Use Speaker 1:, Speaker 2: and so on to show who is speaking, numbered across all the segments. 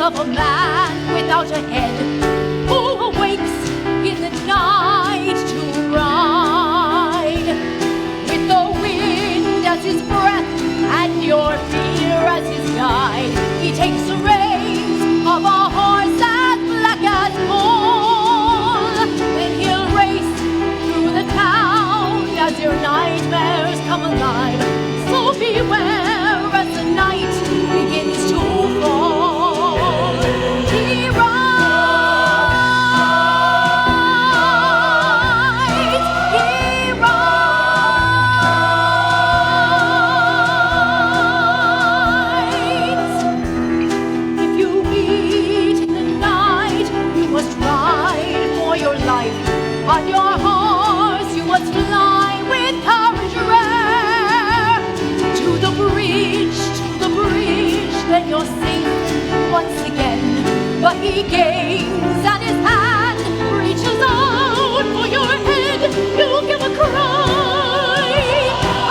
Speaker 1: of a man without a head, who awakes in the night to ride, with the wind as his breath and your fear as his guide. He takes the reins of a horse as black as coal, then he'll race through the town as your nightmares come alive. So beware as the night begins to fall. He rides, he rides. If you meet in the night, you must ride for your life. On your horse you must fly with courage rare. To the bridge, then you're safe once again. But he gains and his hand reaches out for your head. You give a cry,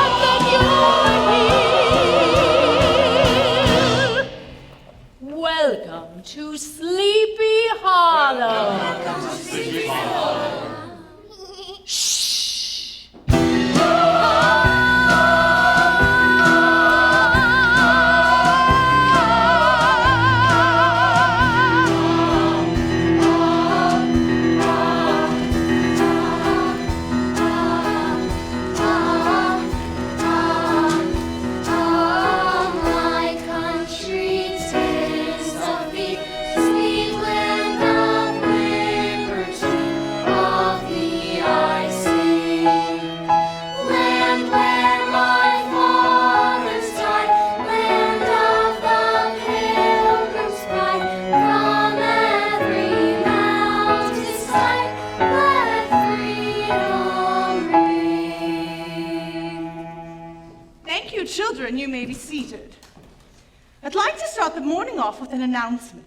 Speaker 1: and then you're here. Welcome to Sleepy Hollow.
Speaker 2: Children, you may be seated. I'd like to start the morning off with an announcement.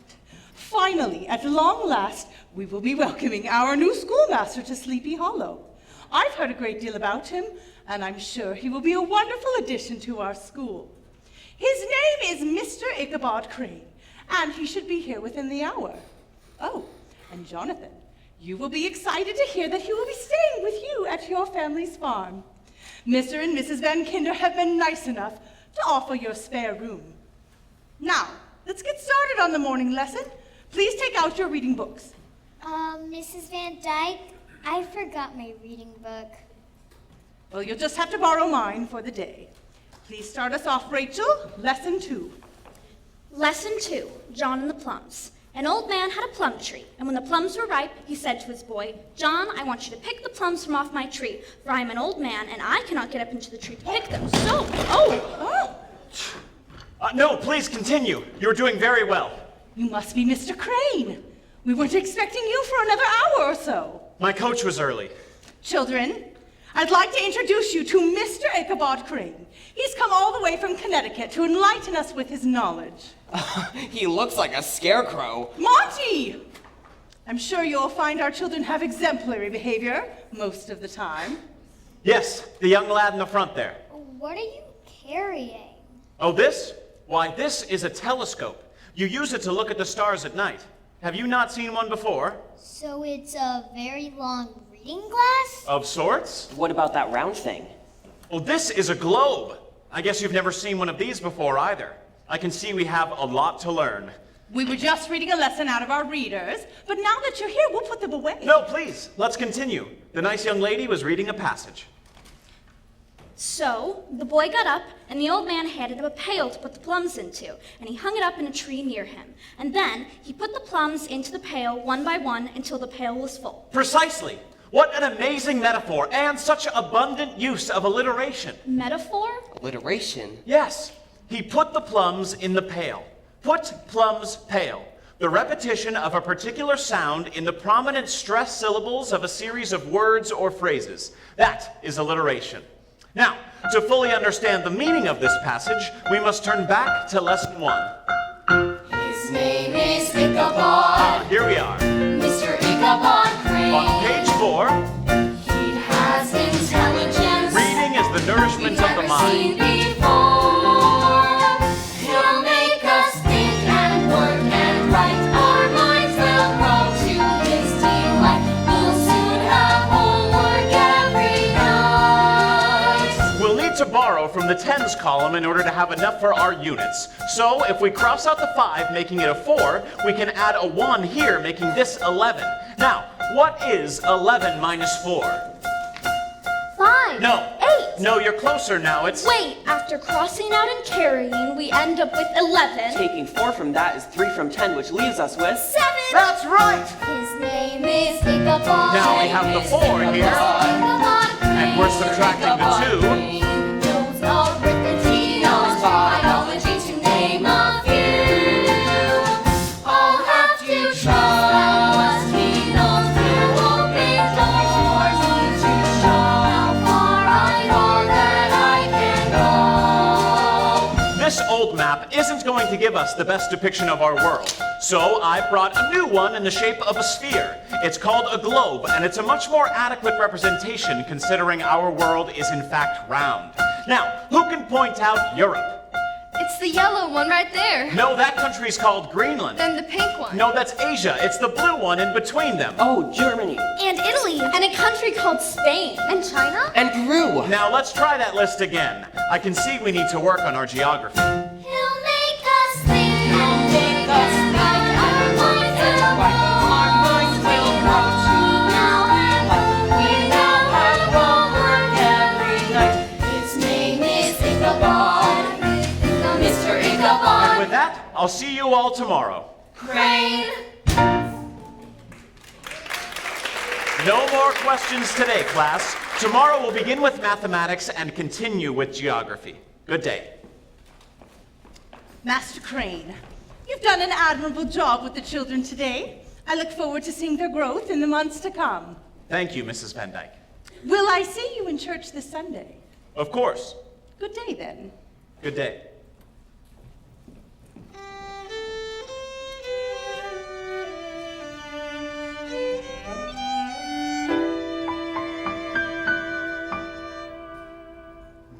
Speaker 2: Finally, at long last, we will be welcoming our new schoolmaster to Sleepy Hollow. I've heard a great deal about him, and I'm sure he will be a wonderful addition to our school. His name is Mr. Ichabod Crane, and he should be here within the hour. Oh, and Jonathan, you will be excited to hear that he will be staying with you at your family's farm. Mr. and Mrs. Van Kinder have been nice enough to offer your spare room. Now, let's get started on the morning lesson. Please take out your reading books.
Speaker 3: Mrs. Van Dyke, I forgot my reading book.
Speaker 2: Well, you'll just have to borrow mine for the day. Please start us off, Rachel. Lesson 2.
Speaker 4: Lesson 2, John and the Plums. An old man had a plum tree, and when the plums were ripe, he said to his boy, "John, I want you to pick the plums from off my tree, for I am an old man, and I cannot get up into the tree to pick them. So,
Speaker 5: No, please continue. You're doing very well.
Speaker 2: You must be Mr. Crane. We weren't expecting you for another hour or so.
Speaker 5: My coach was early.
Speaker 2: Children, I'd like to introduce you to Mr. Ichabod Crane. He's come all the way from Connecticut to enlighten us with his knowledge.
Speaker 6: He looks like a scarecrow.
Speaker 2: Monty! I'm sure you'll find our children have exemplary behavior most of the time.
Speaker 5: Yes, the young lad in the front there.
Speaker 3: What are you carrying?
Speaker 5: Oh, this? Why, this is a telescope. You use it to look at the stars at night. Have you not seen one before?
Speaker 3: So it's a very long reading glass?
Speaker 5: Of sorts.
Speaker 6: What about that round thing?
Speaker 5: Well, this is a globe. I guess you've never seen one of these before either. I can see we have a lot to learn.
Speaker 2: We were just reading a lesson out of our readers, but now that you're here, we'll put them away.
Speaker 5: No, please, let's continue. The nice young lady was reading a passage.
Speaker 4: So the boy got up, and the old man handed him a pail to put the plums into, and he hung it up in a tree near him. And then he put the plums into the pail one by one until the pail was full.
Speaker 5: Precisely. What an amazing metaphor, and such abundant use of alliteration.
Speaker 4: Metaphor?
Speaker 6: Alliteration?
Speaker 5: Yes. He put the plums in the pail. Put, plums, pail. The repetition of a particular sound in the prominent stressed syllables of a series of words or phrases. That is alliteration. Now, to fully understand the meaning of this passage, we must turn back to lesson 1.
Speaker 1: His name is Ichabod.
Speaker 5: Here we are.
Speaker 1: Mr. Ichabod Crane.
Speaker 5: On page 4,
Speaker 1: He has intelligence.
Speaker 5: reading is the nourishment of the
Speaker 1: Never
Speaker 5: mind.
Speaker 1: seen before. He'll make us think and work and write
Speaker 5: the tens column in order to have enough for our units. So if we cross out the 5, making it a 4, we can add a 1 here, making this 11. Now, what is 11 minus 4?
Speaker 4: 5.
Speaker 5: No.
Speaker 4: 8.
Speaker 5: No, you're closer now. It's...
Speaker 4: Wait, after crossing out and carrying, we end up with 11.
Speaker 6: Taking 4 from that is 3 from 10, which leaves us with
Speaker 4: 7.
Speaker 5: That's right!
Speaker 3: His name is Ichabod.
Speaker 5: Now we have the 4 here,
Speaker 3: Ichabod.
Speaker 5: and we're subtracting the 2.
Speaker 3: Knows arithmetic, knows biology, to name a few. All have to trust that what he knows will open doors to show how far I are that I can go.
Speaker 5: This old map isn't going to give us the best depiction of our world, so I brought a new one in the shape of a sphere. It's called a globe, and it's a much more adequate representation considering our world is in fact round. Now, who can point out Europe?
Speaker 1: It's the yellow one right there.
Speaker 5: No, that country's called Greenland.
Speaker 1: Then the pink one.
Speaker 5: No, that's Asia. It's the blue one in between them.
Speaker 6: Oh, Germany.
Speaker 4: And Italy, and a country called Spain.
Speaker 1: And China?
Speaker 6: And Peru.
Speaker 5: Now let's try that list again. I can see we need to work on our geography.
Speaker 3: He'll make us think. He'll make us think. Our minds will grow. We now have homework every night. His name is Ichabod. Mr. Ichabod.
Speaker 5: And with that, I'll see you all tomorrow.
Speaker 3: Crane.
Speaker 5: No more questions today, class. Tomorrow we'll begin with mathematics and continue with geography. Good day.
Speaker 2: Master Crane, you've done an admirable job with the children today. I look forward to seeing their growth in the months to come.
Speaker 5: Thank you, Mrs. Van Dyke.
Speaker 2: Will I see you in church this Sunday?
Speaker 5: Of course.
Speaker 2: Good day, then.
Speaker 5: Good day.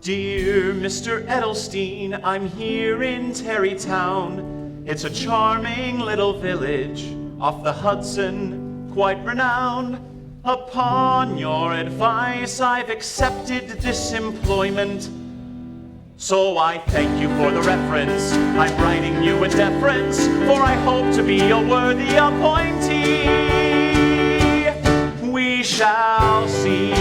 Speaker 5: Dear Mr. Edelstein, I'm here in Terrytown. It's a charming little village off the Hudson, quite renowned. Upon your advice, I've accepted this employment. So I thank you for the reference. I'm writing you a deference, for I hope to be a worthy appointee. We shall see.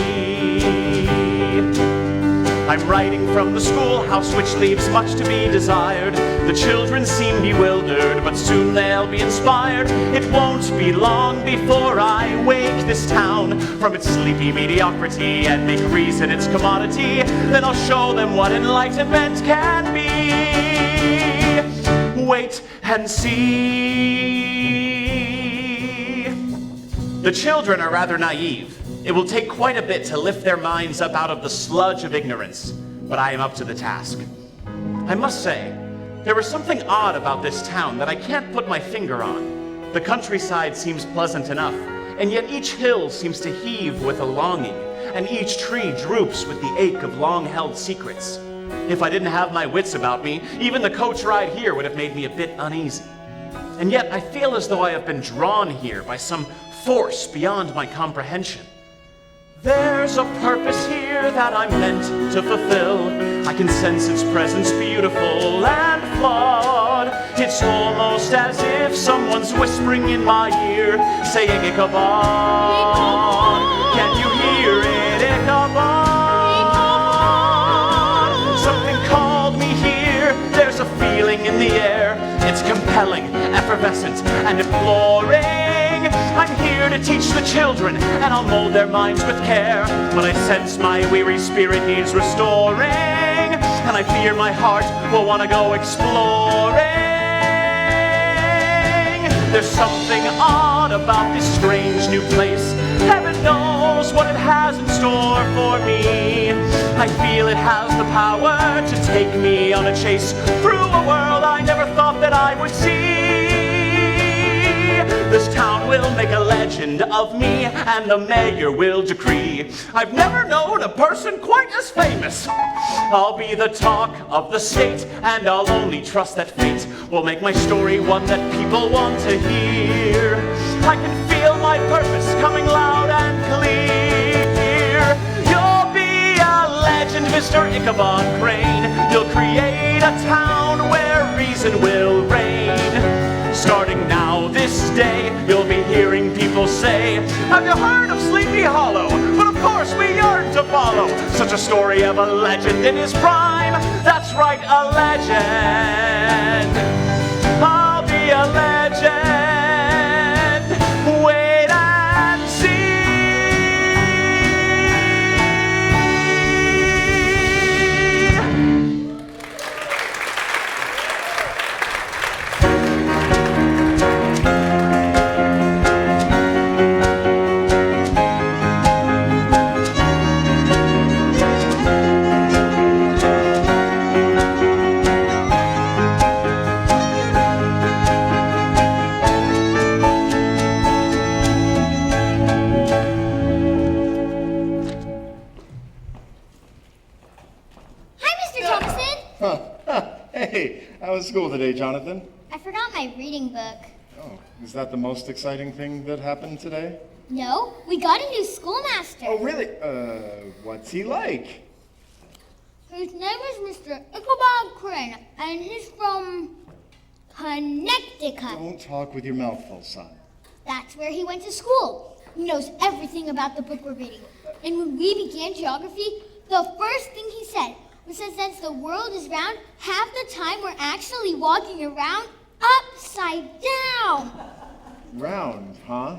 Speaker 5: I'm writing from the schoolhouse, which leaves much to be desired. The children seem bewildered, but soon they'll be inspired. It won't be long before I wake this town from its sleepy mediocrity and make reason its commodity. Then I'll show them what enlightenment can be. Wait and see. The children are rather naive. It will take quite a bit to lift their minds up out of the sludge of ignorance, but I am up to the task. I must say, there is something odd about this town that I can't put my finger on. The countryside seems pleasant enough, and yet each hill seems to heave with a longing, and each tree droops with the ache of long-held secrets. If I didn't have my wits about me, even the coach ride here would have made me a bit uneasy. And yet I feel as though I have been drawn here by some force beyond my comprehension. There's a purpose here that I'm meant to fulfill. I can sense its presence, beautiful and flawed. It's almost as if someone's whispering in my ear, saying Ichabod. Can you hear it, Ichabod? Something called me here. There's a feeling in the air. It's compelling, effervescent, and imploring. I'm here to teach the children, and I'll mold their minds with care. But I sense my weary spirit needs restoring, and I fear my heart will want to go exploring. There's something odd about this strange new place. Heaven knows what it has in store for me. I feel it has the power to take me on a chase through a world I never thought that I would see. This town will make a legend of me, and the mayor will decree. I've never known a person quite as famous. I'll be the talk of the state, and I'll only trust that fate will make my story one that people want to hear. I can feel my purpose coming loud and clear. You'll be a legend legend, Mr. Ichabod Crane. You'll create a town where reason will reign. Starting now this day, you'll be hearing people say, have you heard of Sleepy Hollow? But of course we yearn to follow such a story of a legend in his prime. That's right, a legend. I'll be a legend. Wait and see.
Speaker 7: Hey, how was school today, Jonathan?
Speaker 8: I forgot my reading book.
Speaker 7: Oh, is that the most exciting thing that happened today?
Speaker 8: No, we got a new schoolmaster.
Speaker 7: Oh, really? What's he like?
Speaker 8: His name is Mr. Ichabod Crane, and he's from Connecticut.
Speaker 7: Don't talk with your mouth full, son.
Speaker 8: That's where he went to school. He knows everything about the book we're reading. And when we began geography, the first thing he said was that since the world is round, half the time we're actually walking around upside down.
Speaker 7: Round, huh?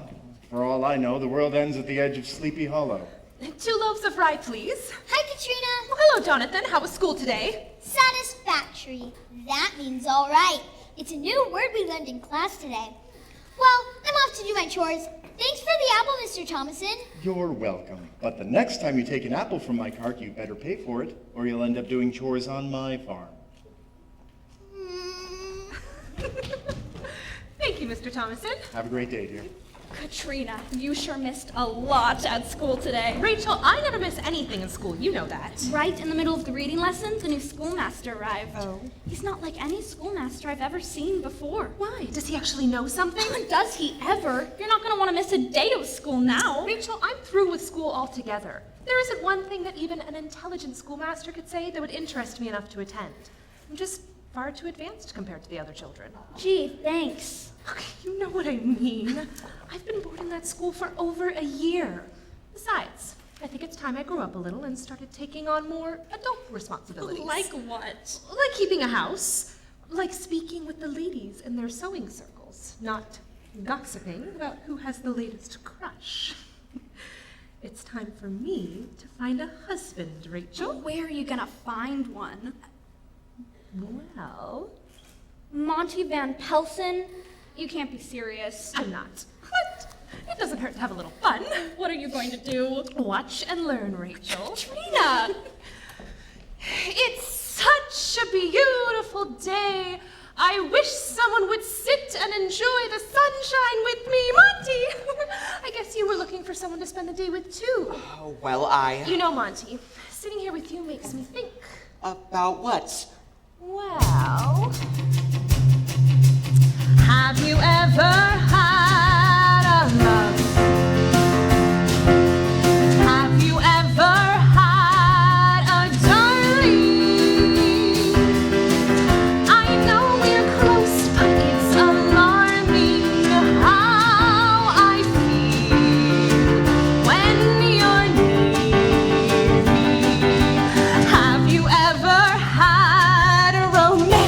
Speaker 7: For all I know, the world ends at the edge of Sleepy Hollow.
Speaker 1: 2 loaves of rye, please.
Speaker 8: Hi, Katrina.
Speaker 1: Well, hello, Jonathan. How was school today?
Speaker 8: Satisfactory. That means all right. It's a new word we learned in class today. Well, I'm off to do my chores. Thanks for the apple, Mr. Thomason.
Speaker 7: You're welcome. But the next time you take an apple from my cart, you better pay for it, or you'll end up doing chores on my farm.
Speaker 1: Thank you, Mr. Thomason.
Speaker 7: Have a great day, dear.
Speaker 4: Katrina, you sure missed a lot at school today.
Speaker 1: Rachel, I never miss anything in school. You know that.
Speaker 4: Right in the middle of the reading lessons, the new schoolmaster arrived.
Speaker 1: Oh.
Speaker 4: He's not like any schoolmaster I've ever seen before.
Speaker 1: Why? Does he actually know something?
Speaker 4: Does he ever? You're not going to want to miss a day of school now.
Speaker 1: Rachel, I'm through with school altogether. There isn't one thing that even an intelligent schoolmaster could say that would interest me enough to attend. I'm just far too advanced compared to the other children.
Speaker 4: Gee, thanks.
Speaker 1: Okay, you know what I mean. I've been boarding that school for over a year. Besides, I think it's time I grew up a little and started taking on more adult responsibilities.
Speaker 4: Like what?
Speaker 1: Like keeping a house. Like speaking with the ladies in their sewing circles. Not gossiping about who has the latest crush. It's time for me to find a husband, Rachel.
Speaker 4: Where are you going to find one?
Speaker 1: Well,
Speaker 4: Monty Van Pelsen? You can't be serious.
Speaker 1: I'm not. But it doesn't hurt to have a little fun.
Speaker 4: What are you going to do?
Speaker 1: Watch and learn, Rachel.
Speaker 4: Trina!
Speaker 1: It's such a beautiful day. I wish someone would sit and enjoy the sunshine with me. Monty! I guess you were looking for someone to spend the day with, too.
Speaker 6: Oh, well,
Speaker 1: You know, Monty, sitting here with you makes me think.
Speaker 6: About what?
Speaker 1: Well, have you ever had a love? Have you ever had a darling? I know we're close, but it's alarming how I feel when you're near me. Have you ever had a romance?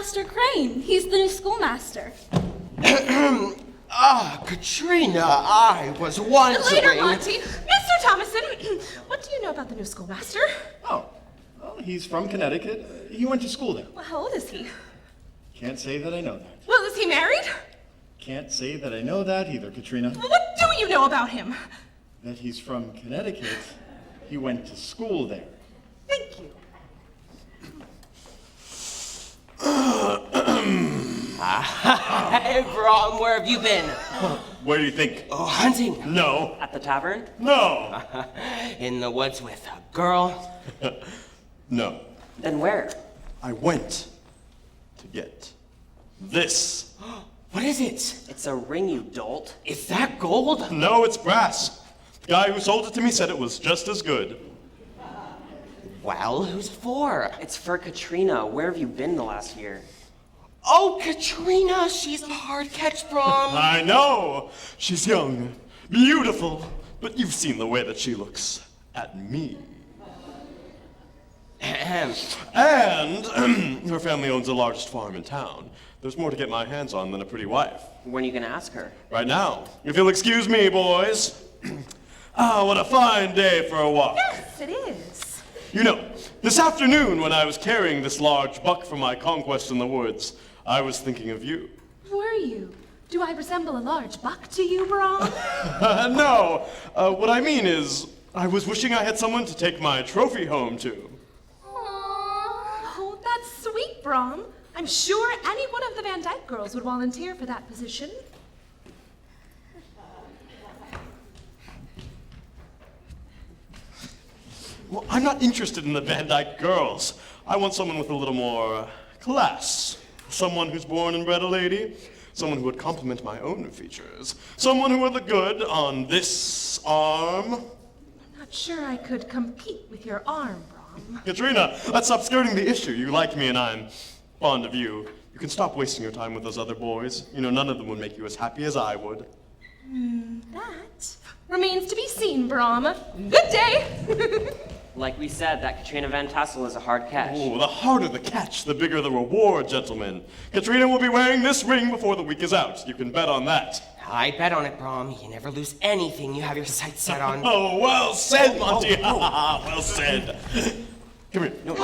Speaker 4: Master Crane. He's the new schoolmaster.
Speaker 6: Katrina, I was wondering.
Speaker 2: Later, Monty. Mr. Thomason, what do you know about the new schoolmaster?
Speaker 7: Oh, well, he's from Connecticut. He went to school there.
Speaker 2: Well, how old is he?
Speaker 7: Can't say that I know that.
Speaker 2: Well, is he married?
Speaker 7: Can't say that I know that either, Katrina.
Speaker 2: Well, what do you know about him?
Speaker 7: That he's from Connecticut. He went to school there.
Speaker 2: Thank you.
Speaker 6: Hey, Brom, where have you been?
Speaker 7: Where do you think?
Speaker 6: Oh, hunting.
Speaker 7: No.
Speaker 6: At the tavern?
Speaker 7: No.
Speaker 6: In the woods with a girl?
Speaker 7: No.
Speaker 6: Then where?
Speaker 7: I went to get this.
Speaker 6: What is it? It's a ring, you dolt. Is that gold?
Speaker 7: No, it's brass. The guy who sold it to me said it was just as good.
Speaker 6: Well, who's it for?
Speaker 9: It's for Katrina. Where have you been the last year?
Speaker 6: Oh, Katrina, she's a hard catch, Brom.
Speaker 7: I know. She's young, beautiful, but you've seen the way that she looks at me. And her family owns the largest farm in town. There's more to get my hands on than a pretty wife.
Speaker 9: When are you gonna ask her?
Speaker 7: Right now. If you'll excuse me, boys. Ah, what a fine day for a walk.
Speaker 2: Yes, it is.
Speaker 7: You know, this afternoon when I was carrying this large buck for my conquest in the woods, I was thinking of you.
Speaker 2: Were you? Do I resemble a large buck to you, Brom?
Speaker 7: No, what I mean is, I was wishing I had someone to take my trophy home to.
Speaker 2: Oh, that's sweet, Brom. I'm sure any one of the Van Dyke girls would volunteer for that position.
Speaker 7: Well, I'm not interested in the Van Dyke girls. I want someone with a little more class. Someone who's born and bred a lady. Someone who would complement my own features. Someone who would look good on this arm.
Speaker 2: I'm not sure I could compete with your arm, Brom.
Speaker 7: Katrina, let's stop skirting the issue. You like me and I'm fond of you. You can stop wasting your time with those other boys. You know, none of them would make you as happy as I would.
Speaker 2: That remains to be seen, Brom. Good day!
Speaker 9: Like we said, that Katrina Van Tassel is a hard catch.
Speaker 7: Oh, the harder the catch, the bigger the reward, gentlemen. Katrina will be wearing this ring before the week is out. You can bet on that.
Speaker 6: I bet on it, Brom. You never lose anything you have your sights set on.
Speaker 7: Oh, well said, Monty. Well said. Come here.
Speaker 6: No.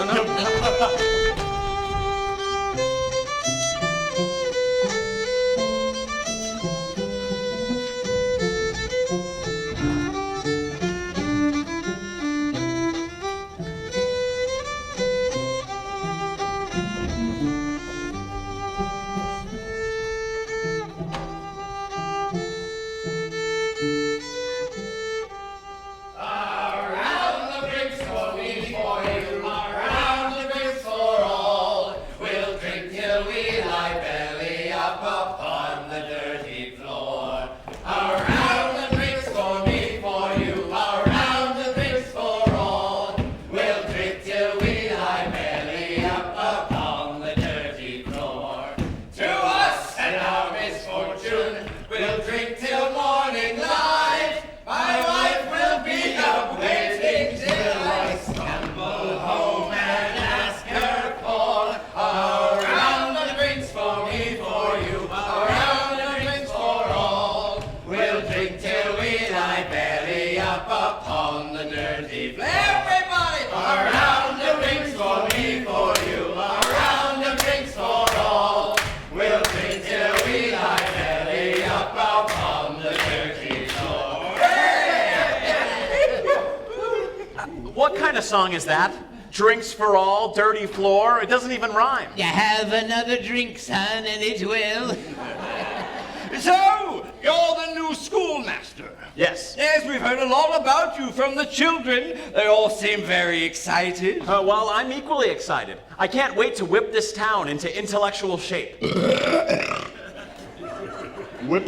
Speaker 5: What kind of song is that? Drinks for all, dirty floor? It doesn't even rhyme.
Speaker 10: You have another drink, son, and it will.
Speaker 11: So, you're the new schoolmaster.
Speaker 5: Yes.
Speaker 11: Yes, we've heard a lot about you from the children. They all seem very excited.
Speaker 5: Well, I'm equally excited. I can't wait to whip this town into intellectual shape.
Speaker 7: Whip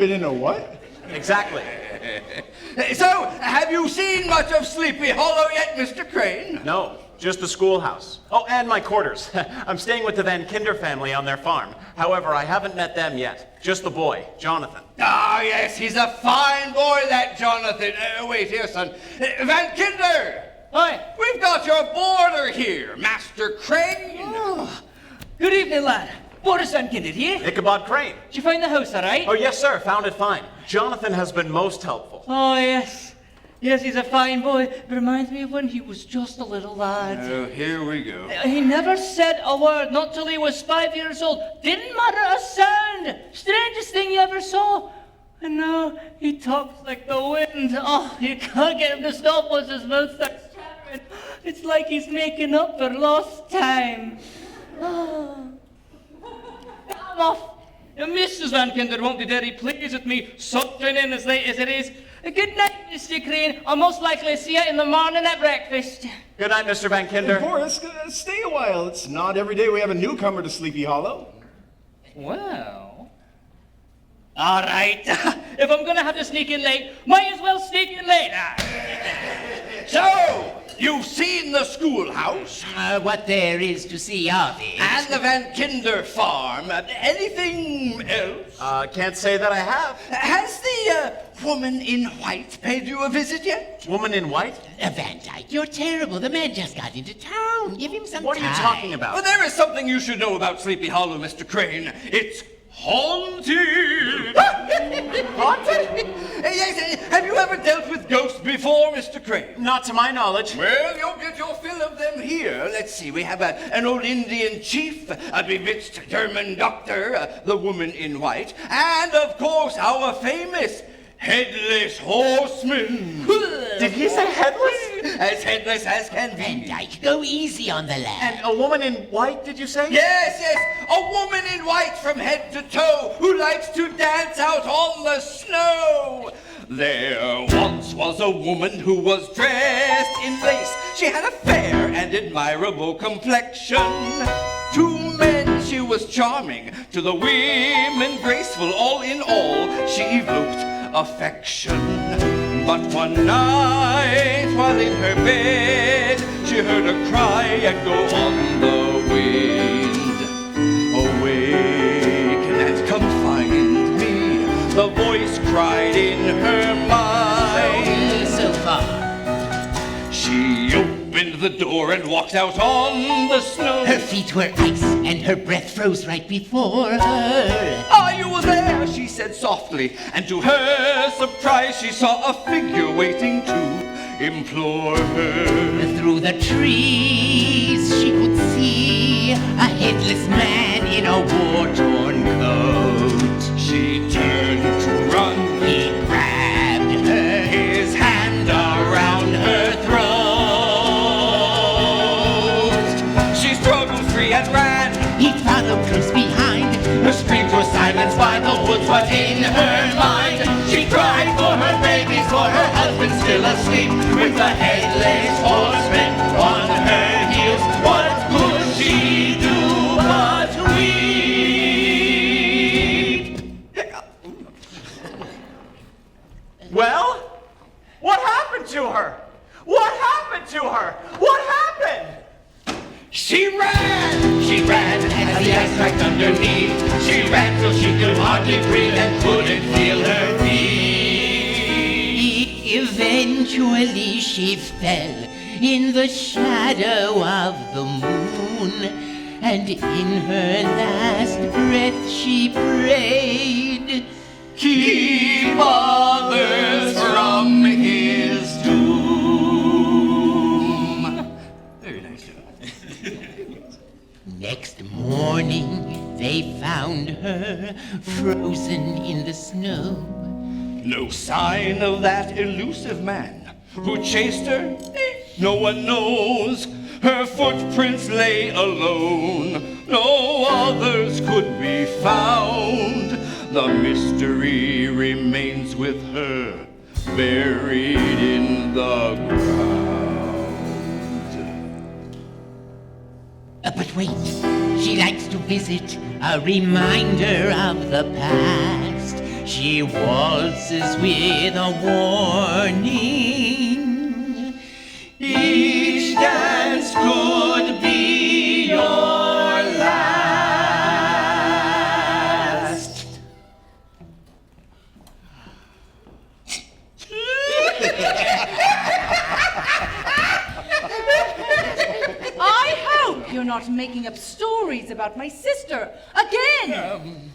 Speaker 7: it into what?
Speaker 5: Exactly.
Speaker 11: So, have you seen much of Sleepy Hollow yet, Mr. Crane?
Speaker 5: No, just the schoolhouse. Oh, and my quarters. I'm staying with the Van Kinder family on their farm. However, I haven't met them yet. Just the boy, Jonathan.
Speaker 11: Ah, yes, he's a fine boy, that Jonathan. Wait here, son. Van Kinder!
Speaker 10: Hi.
Speaker 11: We've got your boarder here, Master Crane.
Speaker 10: Oh, good evening, lad. Boris Van Kinder here.
Speaker 5: Ichabod Crane.
Speaker 10: Did you find the house all right?
Speaker 5: Oh, yes, sir. Found it fine. Jonathan has been most helpful.
Speaker 10: Oh, yes. Yes, he's a fine boy. It reminds me of when he was just a little lad.
Speaker 11: Oh, here we go.
Speaker 10: He never said a word, not till he was 5 years old. Didn't mutter a sound. Strangest thing you ever saw. And now he talks like the wind. Oh, you can't get him to stop once his mouth starts chattering. It's like he's making up for lost time. Oh. I'm off. Mrs. Van Kinder won't be very pleased with me sauntering in as late as it is. Good night, Mr. Crane. I'll most likely see you in the morning at breakfast.
Speaker 5: Good night, Mr. Van Kinder.
Speaker 12: Boris, stay a while. It's not every day we have a newcomer to Sleepy Hollow.
Speaker 10: Well, all right. If I'm going to have to sneak in late, might as well sneak in late.
Speaker 11: So, you've seen the schoolhouse?
Speaker 10: What there is to see of it.
Speaker 11: And the Van Kinder farm. Anything else?
Speaker 5: Can't say that I have.
Speaker 11: Has the woman in white paid you a visit yet?
Speaker 5: Woman in white?
Speaker 10: Van Dyke, you're terrible. The man just got into town. Give him some
Speaker 5: What are you talking about?
Speaker 11: Well, there is something you should know about Sleepy Hollow, Mr. Crane. It's haunted.
Speaker 5: Haunted?
Speaker 11: Yes, have you ever dealt with ghosts before, Mr. Crane?
Speaker 5: Not to my knowledge.
Speaker 11: Well, you'll get your fill of them here. Let's see, we have an old Indian chief, a bewitched German doctor, the woman in white, and, of course, our famous Headless Horseman.
Speaker 5: Did he say headless?
Speaker 11: As headless as can be.
Speaker 10: Van Dyke, go easy on the lad.
Speaker 5: And a woman in white, did you say?
Speaker 11: Yes, a woman in white from head to toe who likes to dance out on the snow. There once was a woman who was dressed in lace. She had a fair and admirable complexion. To men she was charming, to the women graceful. All in all, she evoked affection. But one night, while in her bed, she heard a cry echo on the wind. Awaken and come find me, the voice cried in her mind.
Speaker 10: So far.
Speaker 11: She opened the door and walked out on the snow.
Speaker 10: Her feet were ice and her breath froze right before her.
Speaker 11: Are you there? She said softly, and to her surprise she saw a figure waiting to implore her.
Speaker 10: Through the trees she could see a headless man in a war-torn coat.
Speaker 11: She turned to run.
Speaker 10: He grabbed her,
Speaker 11: His hand around her throat. She struggled free and ran.
Speaker 10: he followed close behind.
Speaker 11: Her screams were silenced by the woods, but in her mind she cried for her babies, for her husband still asleep, with the headless horseman on her heels. What could she do but weep?
Speaker 5: Well, what happened to her? What happened to her? What happened?
Speaker 11: She ran, as the ice cracked underneath. She ran till she could hardly breathe and couldn't feel her feet.
Speaker 10: Eventually she fell in the shadow of the moon, and in her last breath she prayed,
Speaker 11: Keep others from his doom. Very nice job.
Speaker 10: Next morning they found her frozen in the snow.
Speaker 11: No sign of that elusive man who chased her. No one knows. Her footprints lay alone. No others could be found. The mystery remains with her, buried in the ground.
Speaker 10: But wait, she likes to visit, a reminder of the past. She waltzes with a warning.
Speaker 11: Each dance could be your last.
Speaker 2: I hope you're not making up stories about my sister, a again!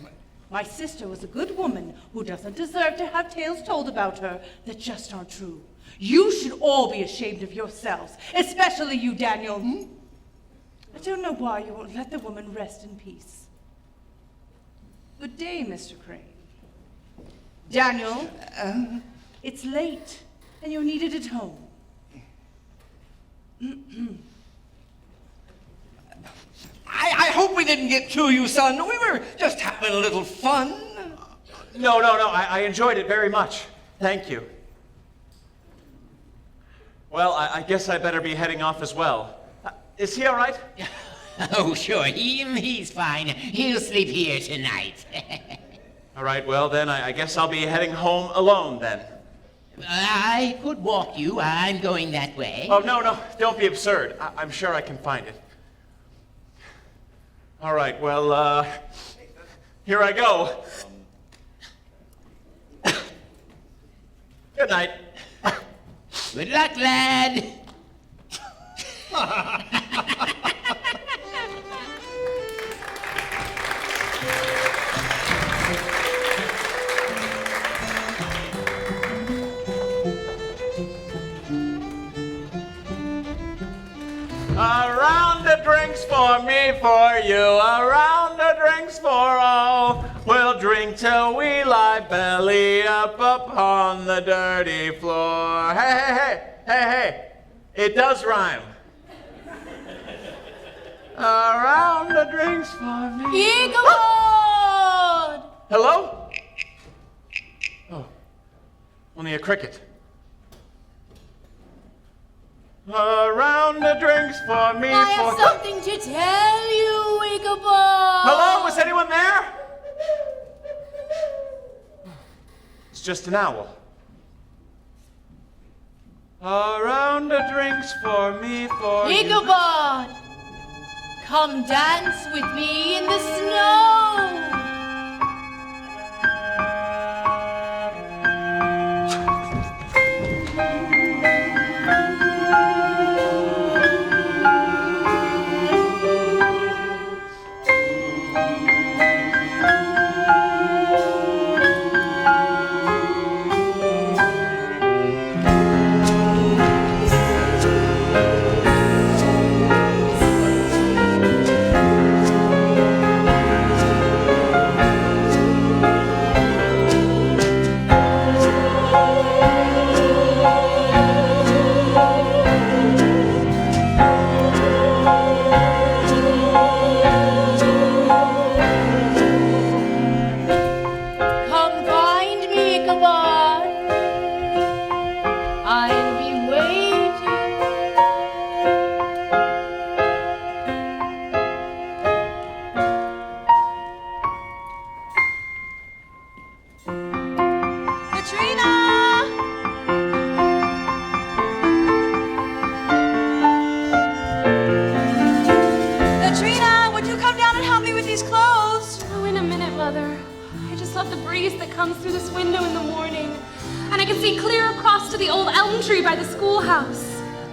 Speaker 2: My sister was a good woman who doesn't deserve to have tales told about her that just aren't true. You should all be ashamed of yourselves, especially you, Daniel. I don't know why you won't let the woman rest in peace. Good day, Mr. Crane. Daniel, it's late, and you're needed at home.
Speaker 11: I hope we didn't get to you, son. We were just having a little fun.
Speaker 5: No, I enjoyed it very much. Thank you. Well, I guess I better be heading off as well. Is he all right?
Speaker 13: Oh, sure. He's fine. He'll sleep here tonight.
Speaker 5: All right, well, then I guess I'll be heading home alone then.
Speaker 13: I could walk you. I'm going that way.
Speaker 5: Oh, no, don't be absurd. I'm sure I can find it. All right, well, here I go. Good night.
Speaker 13: Good luck, lad.
Speaker 5: A round of drinks for me, for you, a round of drinks for all. We'll drink till we lie belly up upon the dirty floor. Hey, it does rhyme. A round of drinks for me.
Speaker 1: Igor!
Speaker 5: Hello? Oh, only a cricket. A round of drinks for me.
Speaker 1: I have something to tell you, Ichabod.
Speaker 5: Hello? Is anyone there? It's just an owl. A round of drinks for me, for you.
Speaker 1: Ichabod, come dance with me in the snow.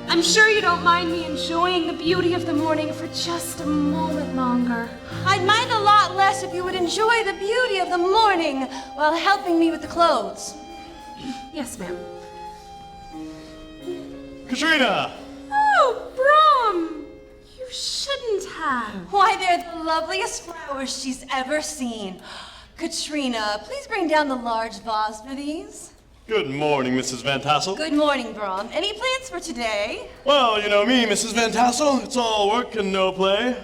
Speaker 14: I'm sure you don't mind me enjoying the beauty of the morning for just a moment longer.
Speaker 1: I'd mind a lot less if you would enjoy the beauty of the morning while helping me with the clothes.
Speaker 14: Yes, ma'am.
Speaker 7: Katrina!
Speaker 14: Oh, Brom! You shouldn't have.
Speaker 1: Why, they're the loveliest flowers she's ever seen. Katrina, please bring down the large vase for these.
Speaker 7: Good morning, Mrs. Van Tassel.
Speaker 1: Good morning, Brom. Any plans for today?
Speaker 7: Well, you know me, Mrs. Van Tassel. It's all work and no play.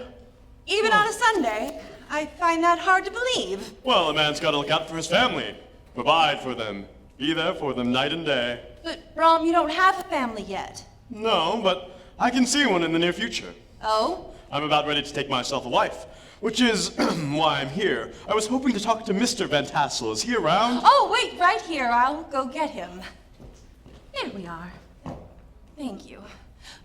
Speaker 1: Even on a Sunday? I find that hard to believe.
Speaker 7: Well, a man's got to look out for his family, provide for them, be there for them night and day.
Speaker 1: But, Brom, you don't have a family yet.
Speaker 7: No, but I can see one in the near future.
Speaker 1: Oh?
Speaker 7: I'm about ready to take myself a wife, which is why I'm here. I was hoping to talk to Mr. Van Tassel. Is he around?
Speaker 1: Oh, wait, right here. I'll go get him.
Speaker 14: There we are.
Speaker 1: Thank you.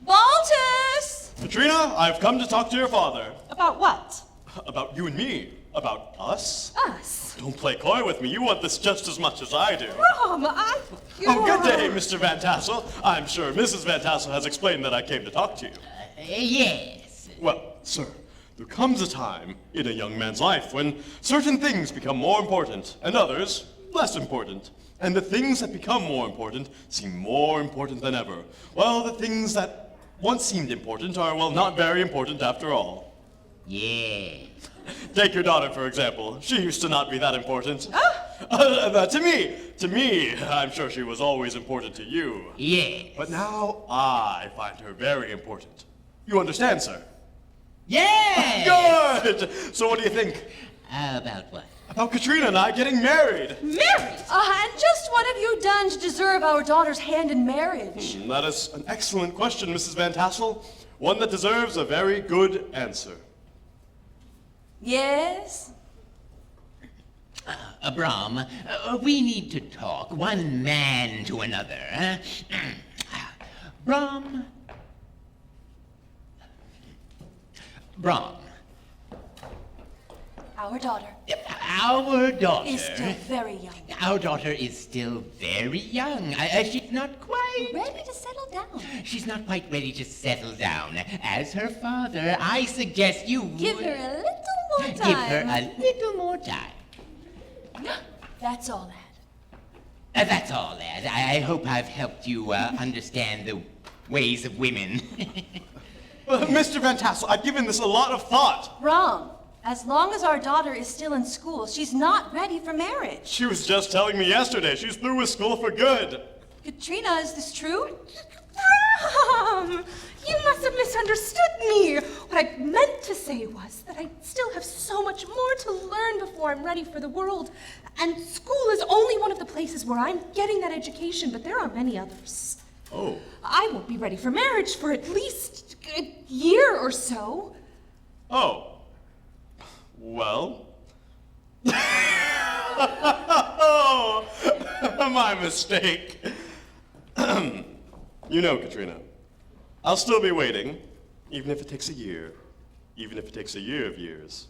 Speaker 1: Baltus!
Speaker 7: Katrina, I've come to talk to your father.
Speaker 1: About what?
Speaker 7: About you and me. About us.
Speaker 14: Us?
Speaker 7: Don't play coy with me. You want this just as much as I do.
Speaker 1: Brom,
Speaker 7: Oh, good day, Mr. Van Tassel. I'm sure Mrs. Van Tassel has explained that I came to talk to you.
Speaker 13: Yes.
Speaker 7: Well, sir, There comes a time in a young man's life when certain things become more important and others less important. And the things that become more important seem more important than ever, while the things that once seemed important are, well, not very important after all.
Speaker 13: Yeah.
Speaker 7: Take your daughter, for example. She used to not be that important. To me, I'm sure she was always important to you.
Speaker 13: Yeah.
Speaker 7: But now I find her very important. You understand, sir?
Speaker 13: Yeah.
Speaker 7: Good! So what do you think?
Speaker 13: About what?
Speaker 7: About Katrina and I getting married.
Speaker 1: Married? And just what have you done to deserve our daughter's hand in marriage?
Speaker 7: That is an excellent question, Mrs. Van Tassel. One that deserves a very good answer.
Speaker 1: Yes?
Speaker 13: Brahm, we need to talk, one man to another. Brahm.
Speaker 1: Our daughter.
Speaker 13: Our daughter.
Speaker 1: Is still very young.
Speaker 13: Our daughter is still very young. She's not quite...
Speaker 1: Ready to settle down.
Speaker 13: She's not quite ready to settle down. As her father, I suggest you...
Speaker 1: Give her a little more time.
Speaker 13: Give her a little more time.
Speaker 1: That's all, lad.
Speaker 13: That's all, lad. I hope I've helped you understand the ways of women.
Speaker 7: Mr. Van Tassel, I've given this a lot of thought.
Speaker 1: Wrong. As long as our daughter is still in school, she's not ready for marriage.
Speaker 7: She was just telling me yesterday she's through with school for good.
Speaker 1: Katrina, is this true?
Speaker 14: You must have misunderstood me. What I meant to say was that I still have so much more to learn before I'm ready for the world. And school is only one of the places where I'm getting that education, but there are many others.
Speaker 7: Oh.
Speaker 14: I won't be ready for marriage for at least a year or so.
Speaker 7: Oh. Well. Oh, my mistake. You know, Katrina, I'll still be waiting, even if it takes a year, even if it takes a year of years.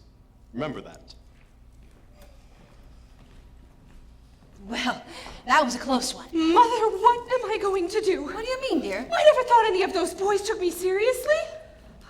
Speaker 7: Remember that.
Speaker 1: Well, that was a close one.
Speaker 14: Mother, what am I going to do?
Speaker 1: What do you mean, dear?
Speaker 14: I never thought any of those boys took me seriously.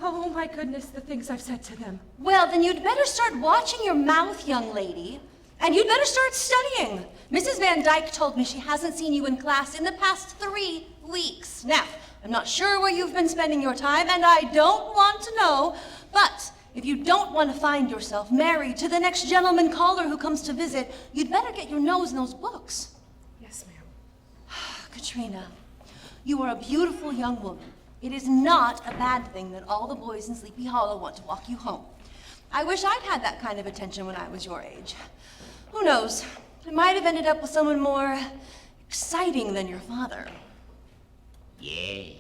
Speaker 14: Oh, my goodness, the things I've said to them.
Speaker 1: Well, then you'd better start watching your mouth, young lady. And you'd better start studying. Mrs. Van Dyke told me she hasn't seen you in class in the past 3 weeks. Now, I'm not sure where you've been spending your time, and I don't want to know, but if you don't want to find yourself married to the next gentleman caller who comes to visit, you'd better get your nose in those books.
Speaker 14: Yes, ma'am.
Speaker 1: Katrina, you are a beautiful young woman. It is not a bad thing that all the boys in Sleepy Hollow want to walk you home. I wish I'd had that kind of attention when I was your age. Who knows? I might have ended up with someone more exciting than your father.
Speaker 13: Yeah.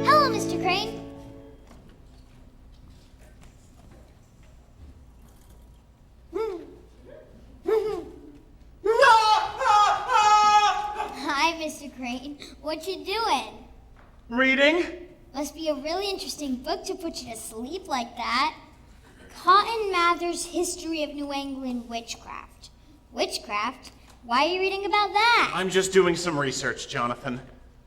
Speaker 8: Hello, Mr. Crane. Hi, Mr. Crane. What you doing?
Speaker 5: Reading?
Speaker 8: Must be a really interesting book to put you to sleep like that. Cotton Mather's History of New England Witchcraft. Witchcraft? Why are you reading about that?
Speaker 5: I'm just doing some research, Jonathan.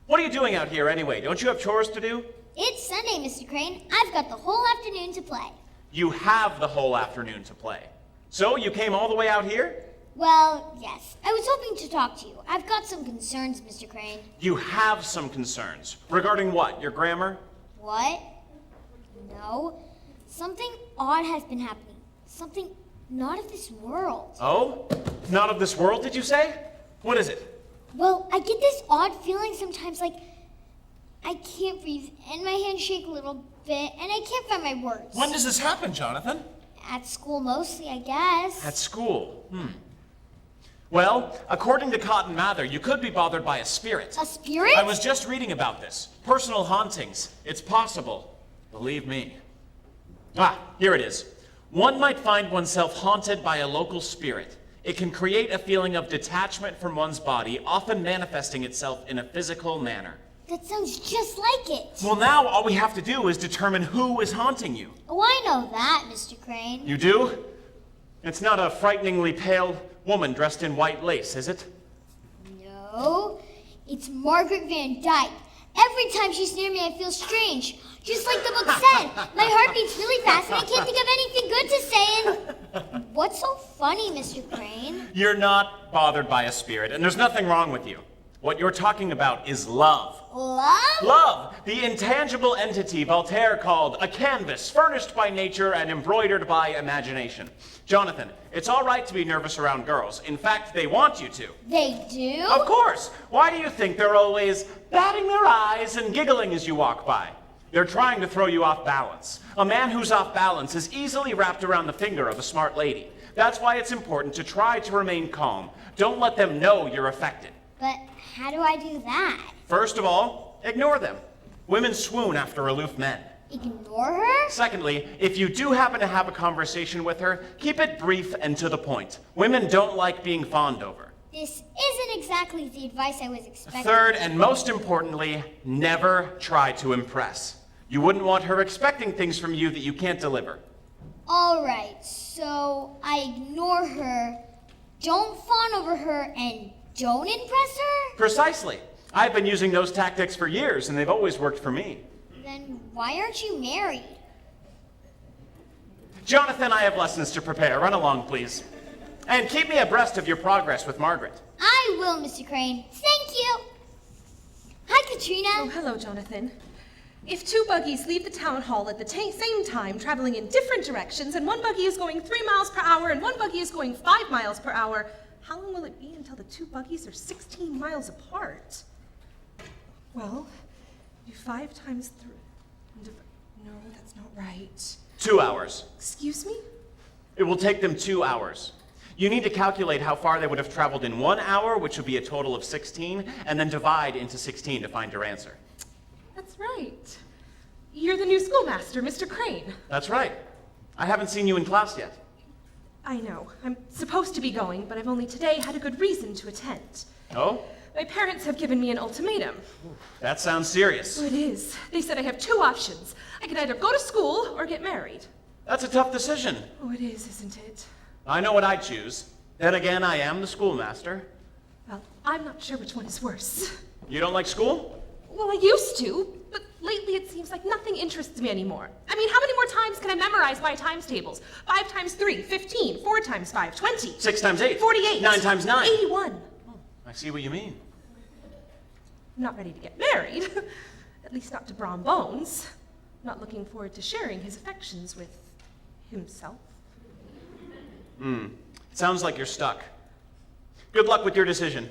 Speaker 5: What are you doing out here anyway? Don't you have chores to do?
Speaker 8: It's Sunday, Mr. Crane. I've got the whole afternoon to play.
Speaker 5: You have the whole afternoon to play. So you came all the way out here?
Speaker 8: Well, yes. I was hoping to talk to you. I've got some concerns, Mr. Crane.
Speaker 5: You have some concerns. Regarding what? Your grammar?
Speaker 8: What? No. Something odd has been happening. Something not of this world.
Speaker 5: Oh? Not of this world, did you say? What is it?
Speaker 8: Well, I get this odd feeling sometimes like I can't breathe and my hands shake a little bit and I can't find my words.
Speaker 5: When does this happen, Jonathan?
Speaker 8: At school mostly, I guess.
Speaker 5: At school. Well, according to Cotton Mather, you could be bothered by a spirit.
Speaker 8: A spirit?
Speaker 5: I was just reading about this. Personal hauntings. It's possible. Believe me. Here it is. One might find oneself haunted by a local spirit. It can create a feeling of detachment from one's body, often manifesting itself in a physical manner.
Speaker 8: That sounds just like it.
Speaker 5: Well, now all we have to do is determine who is haunting you.
Speaker 8: Oh, I know that, Mr. Crane.
Speaker 5: You do? It's not a frighteningly pale woman dressed in white lace, is it?
Speaker 8: No, it's Margaret Van Dyke. Every time she's near me, I feel strange. Just like the book said. My heart beats really fast and I can't think of anything good to say. And what's so funny, Mr. Crane?
Speaker 5: You're not bothered by a spirit, and there's nothing wrong with you. What you're talking about is love.
Speaker 8: Love?
Speaker 5: Love, the intangible entity Voltaire called a canvas furnished by nature and embroidered by imagination. Jonathan, it's all right to be nervous around girls. In fact, they want you to.
Speaker 8: They do?
Speaker 5: Of course. Why do you think they're always batting their eyes and giggling as you walk by? They're trying to throw you off balance. A man who's off balance is easily wrapped around the finger of a smart lady. That's why it's important to try to remain calm. Don't let them know you're affected.
Speaker 8: But how do I do that?
Speaker 5: First of all, ignore them. Women swoon after aloof men.
Speaker 8: Ignore her?
Speaker 5: Secondly, if you do happen to have a conversation with her, keep it brief and to the point. Women don't like being fawned over.
Speaker 8: This isn't exactly the advice I was expecting.
Speaker 5: Third, and most importantly, never try to impress. You wouldn't want her expecting things from you that you can't deliver.
Speaker 8: All right, so I ignore her, don't fawn over her, and don't impress her?
Speaker 5: Precisely. I've been using those tactics for years, and they've always worked for me.
Speaker 8: Then why aren't you married?
Speaker 5: Jonathan, I have lessons to prepare. Run along, please. And keep me abreast of your progress with Margaret.
Speaker 8: I will, Mr. Crane. Thank you. Hi, Katrina.
Speaker 14: Oh, hello, Jonathan. If two buggies leave the town hall at the same time, traveling in different directions, and one buggy is going 3 miles per hour and one buggy is going 5 miles per hour, how long will it be until the two buggies are 16 miles apart? Well, do 5 times 3. No, that's not right.
Speaker 5: 2 hours.
Speaker 14: Excuse me?
Speaker 5: It will take them 2 hours. You need to calculate how far they would have traveled in 1 hour, which would be a total of 16, and then divide into 16 to find your answer.
Speaker 14: That's right. You're the new schoolmaster, Mr. Crane.
Speaker 5: That's right. I haven't seen you in class yet.
Speaker 14: I know. I'm supposed to be going, but I've only today had a good reason to attend.
Speaker 5: Oh?
Speaker 14: My parents have given me an ultimatum.
Speaker 5: That sounds serious.
Speaker 14: Oh, it is. They said I have 2 options. I can either go to school or get married.
Speaker 5: That's a tough decision.
Speaker 14: Oh, it is, isn't it?
Speaker 5: I know what I'd choose. Then again, I am the schoolmaster.
Speaker 14: Well, I'm not sure which one is worse.
Speaker 5: You don't like school?
Speaker 14: Well, I used to, but lately it seems like nothing interests me anymore. I mean, how many more times can I memorize by times tables? 5 times 3, 15. 4 times 5, 20.
Speaker 5: 6 times 8.
Speaker 14: 48.
Speaker 5: 9 times 9.
Speaker 14: 81.
Speaker 5: Oh, I see what you mean.
Speaker 14: I'm not ready to get married. At least not to Brom Bones. Not looking forward to sharing his affections with himself.
Speaker 5: Sounds like you're stuck. Good luck with your decision.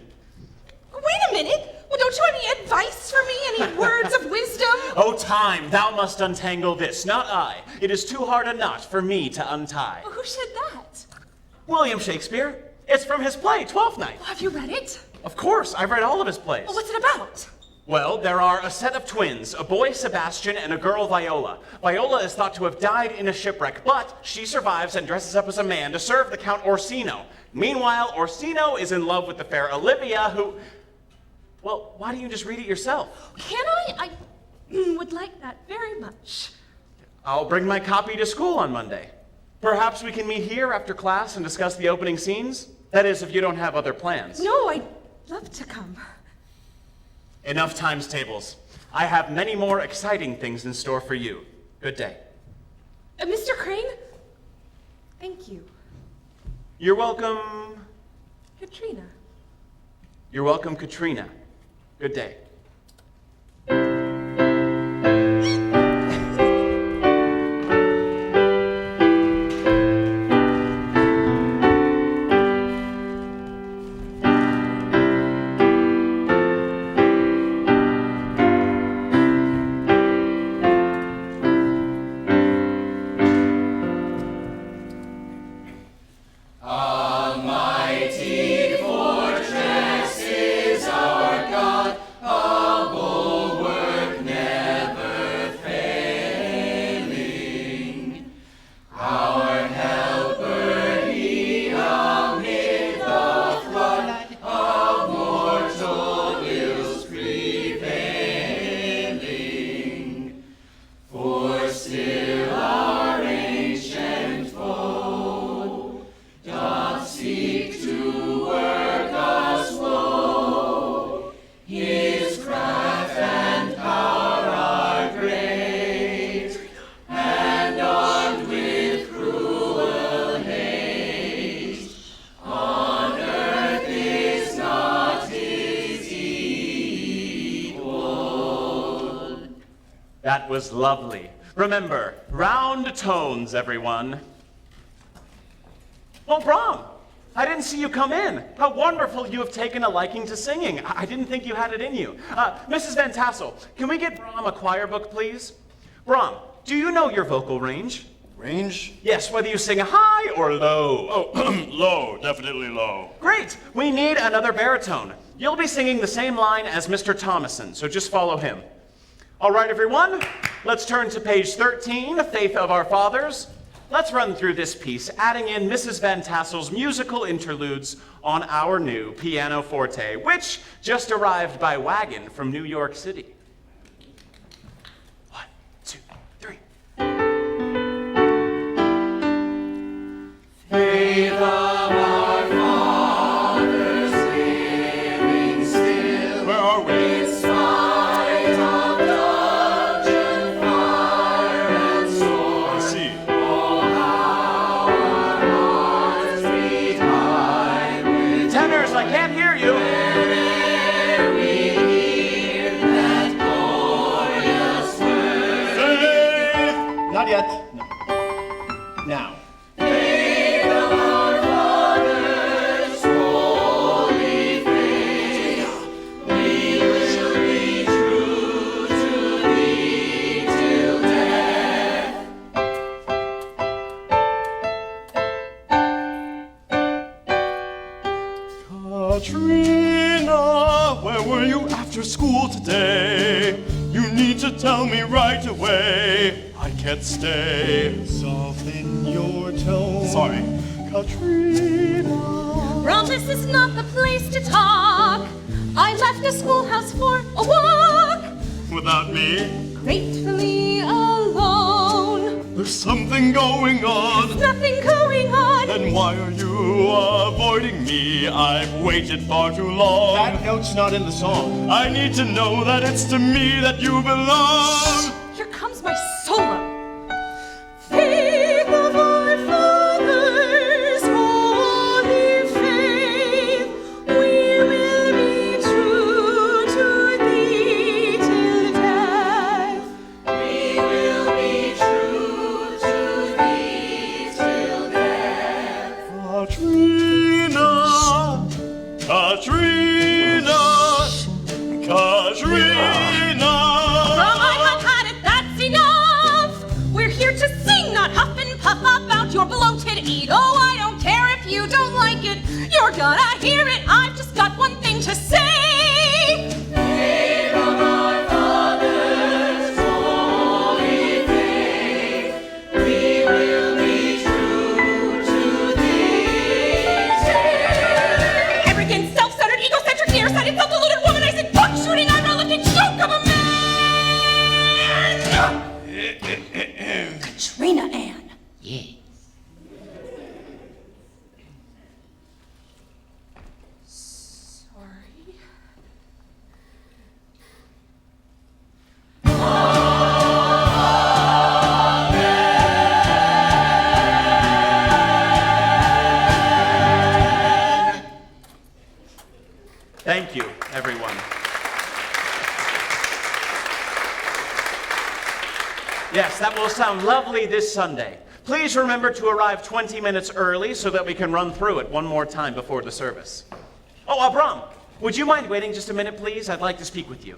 Speaker 14: Wait a minute! Well, don't you have any advice for me? Any words of wisdom?
Speaker 5: Oh, time, thou must untangle this, not I. It is too hard a knot for me to untie.
Speaker 14: Well, who said that?
Speaker 5: William Shakespeare. It's from his play, Twelfth Night.
Speaker 14: Have you read it?
Speaker 5: Of course, I've read all of his plays.
Speaker 14: Well, what's it about?
Speaker 5: Well, there are a set of twins, a boy Sebastian and a girl Viola. Viola is thought to have died in a shipwreck, but she survives and dresses up as a man to serve the Count Orsino. Meanwhile, Orsino is in love with the fair Olivia, who... Well, why don't you just read it yourself?
Speaker 14: Can I? I would like that very much.
Speaker 5: I'll bring my copy to school on Monday. Perhaps we can meet here after class and discuss the opening scenes? That is, if you don't have other plans.
Speaker 14: No, I'd love to come.
Speaker 5: Enough times tables. I have many more exciting things in store for you. Good day.
Speaker 14: Mr. Crane? Thank you.
Speaker 5: You're welcome.
Speaker 14: Katrina.
Speaker 5: You're welcome, Katrina. Good day.
Speaker 3: A mighty fortress is our God.
Speaker 5: That was lovely. Remember, round tones, everyone. Oh, Brom, I didn't see you come in. How wonderful you have taken a liking to singing. I didn't think you had it in you. Mrs. Van Tassel, can we get Brom a choir book, please? Brom, do you know your vocal range?
Speaker 7: Range?
Speaker 5: Yes, whether you sing high or low.
Speaker 7: Oh, low, definitely low.
Speaker 5: Great, we need another baritone. You'll be singing the same line as Mr. Thomason, so just follow him. All right, everyone, let's turn to page 13, Faith of Our Fathers. Let's run through this piece, adding in Mrs. Van Tassel's musical interludes on our new pianoforte, which just arrived by wagon from New York City. 1, 2, 3. Faith of our fathers, living still.
Speaker 7: Where are we?
Speaker 5: In spite of dungeon fire and sword.
Speaker 7: I see.
Speaker 5: Tenors, I can't hear you.
Speaker 12: Not yet. No. Now.
Speaker 7: Katrina, where were you after school today? You need to tell me right away. I can't stay.
Speaker 12: Soften your tone.
Speaker 7: Sorry. Katrina.
Speaker 1: Ron, this is not the place to talk. I left the schoolhouse for a walk,
Speaker 7: Without me?
Speaker 1: gratefully alone.
Speaker 7: There's something going on.
Speaker 1: Nothing going on.
Speaker 7: Then why are you avoiding me? I've waited far too long.
Speaker 12: That note's not in the song.
Speaker 7: I need to know that it's to me that you belong.
Speaker 1: Here comes my solo. Faith of our fathers, holy faith, we will be true to thee till death. We will be true to thee till death.
Speaker 7: Katrina, Katrina, Katrina.
Speaker 1: From I have had it, that's enough. We're here to sing, not huff and puff about your bloated ego. I don't care if you don't like it. You're gonna hear it. I've just got one thing to say. Faith of our fathers, holy faith, we will be true to thee. Arrogant, self-centered, egocentric, nearsighted, self-deluded, womanizing, buck-shooting, eyebrow-lifting joke of a man! Katrina Ann.
Speaker 13: Yeah.
Speaker 1: Sorry.
Speaker 5: Thank you, everyone. Yes, that will sound lovely this Sunday. Please remember to arrive 20 minutes early so that we can run through it one more time before the service. Oh, Abram, would you mind waiting just a minute, please? I'd like to speak with you.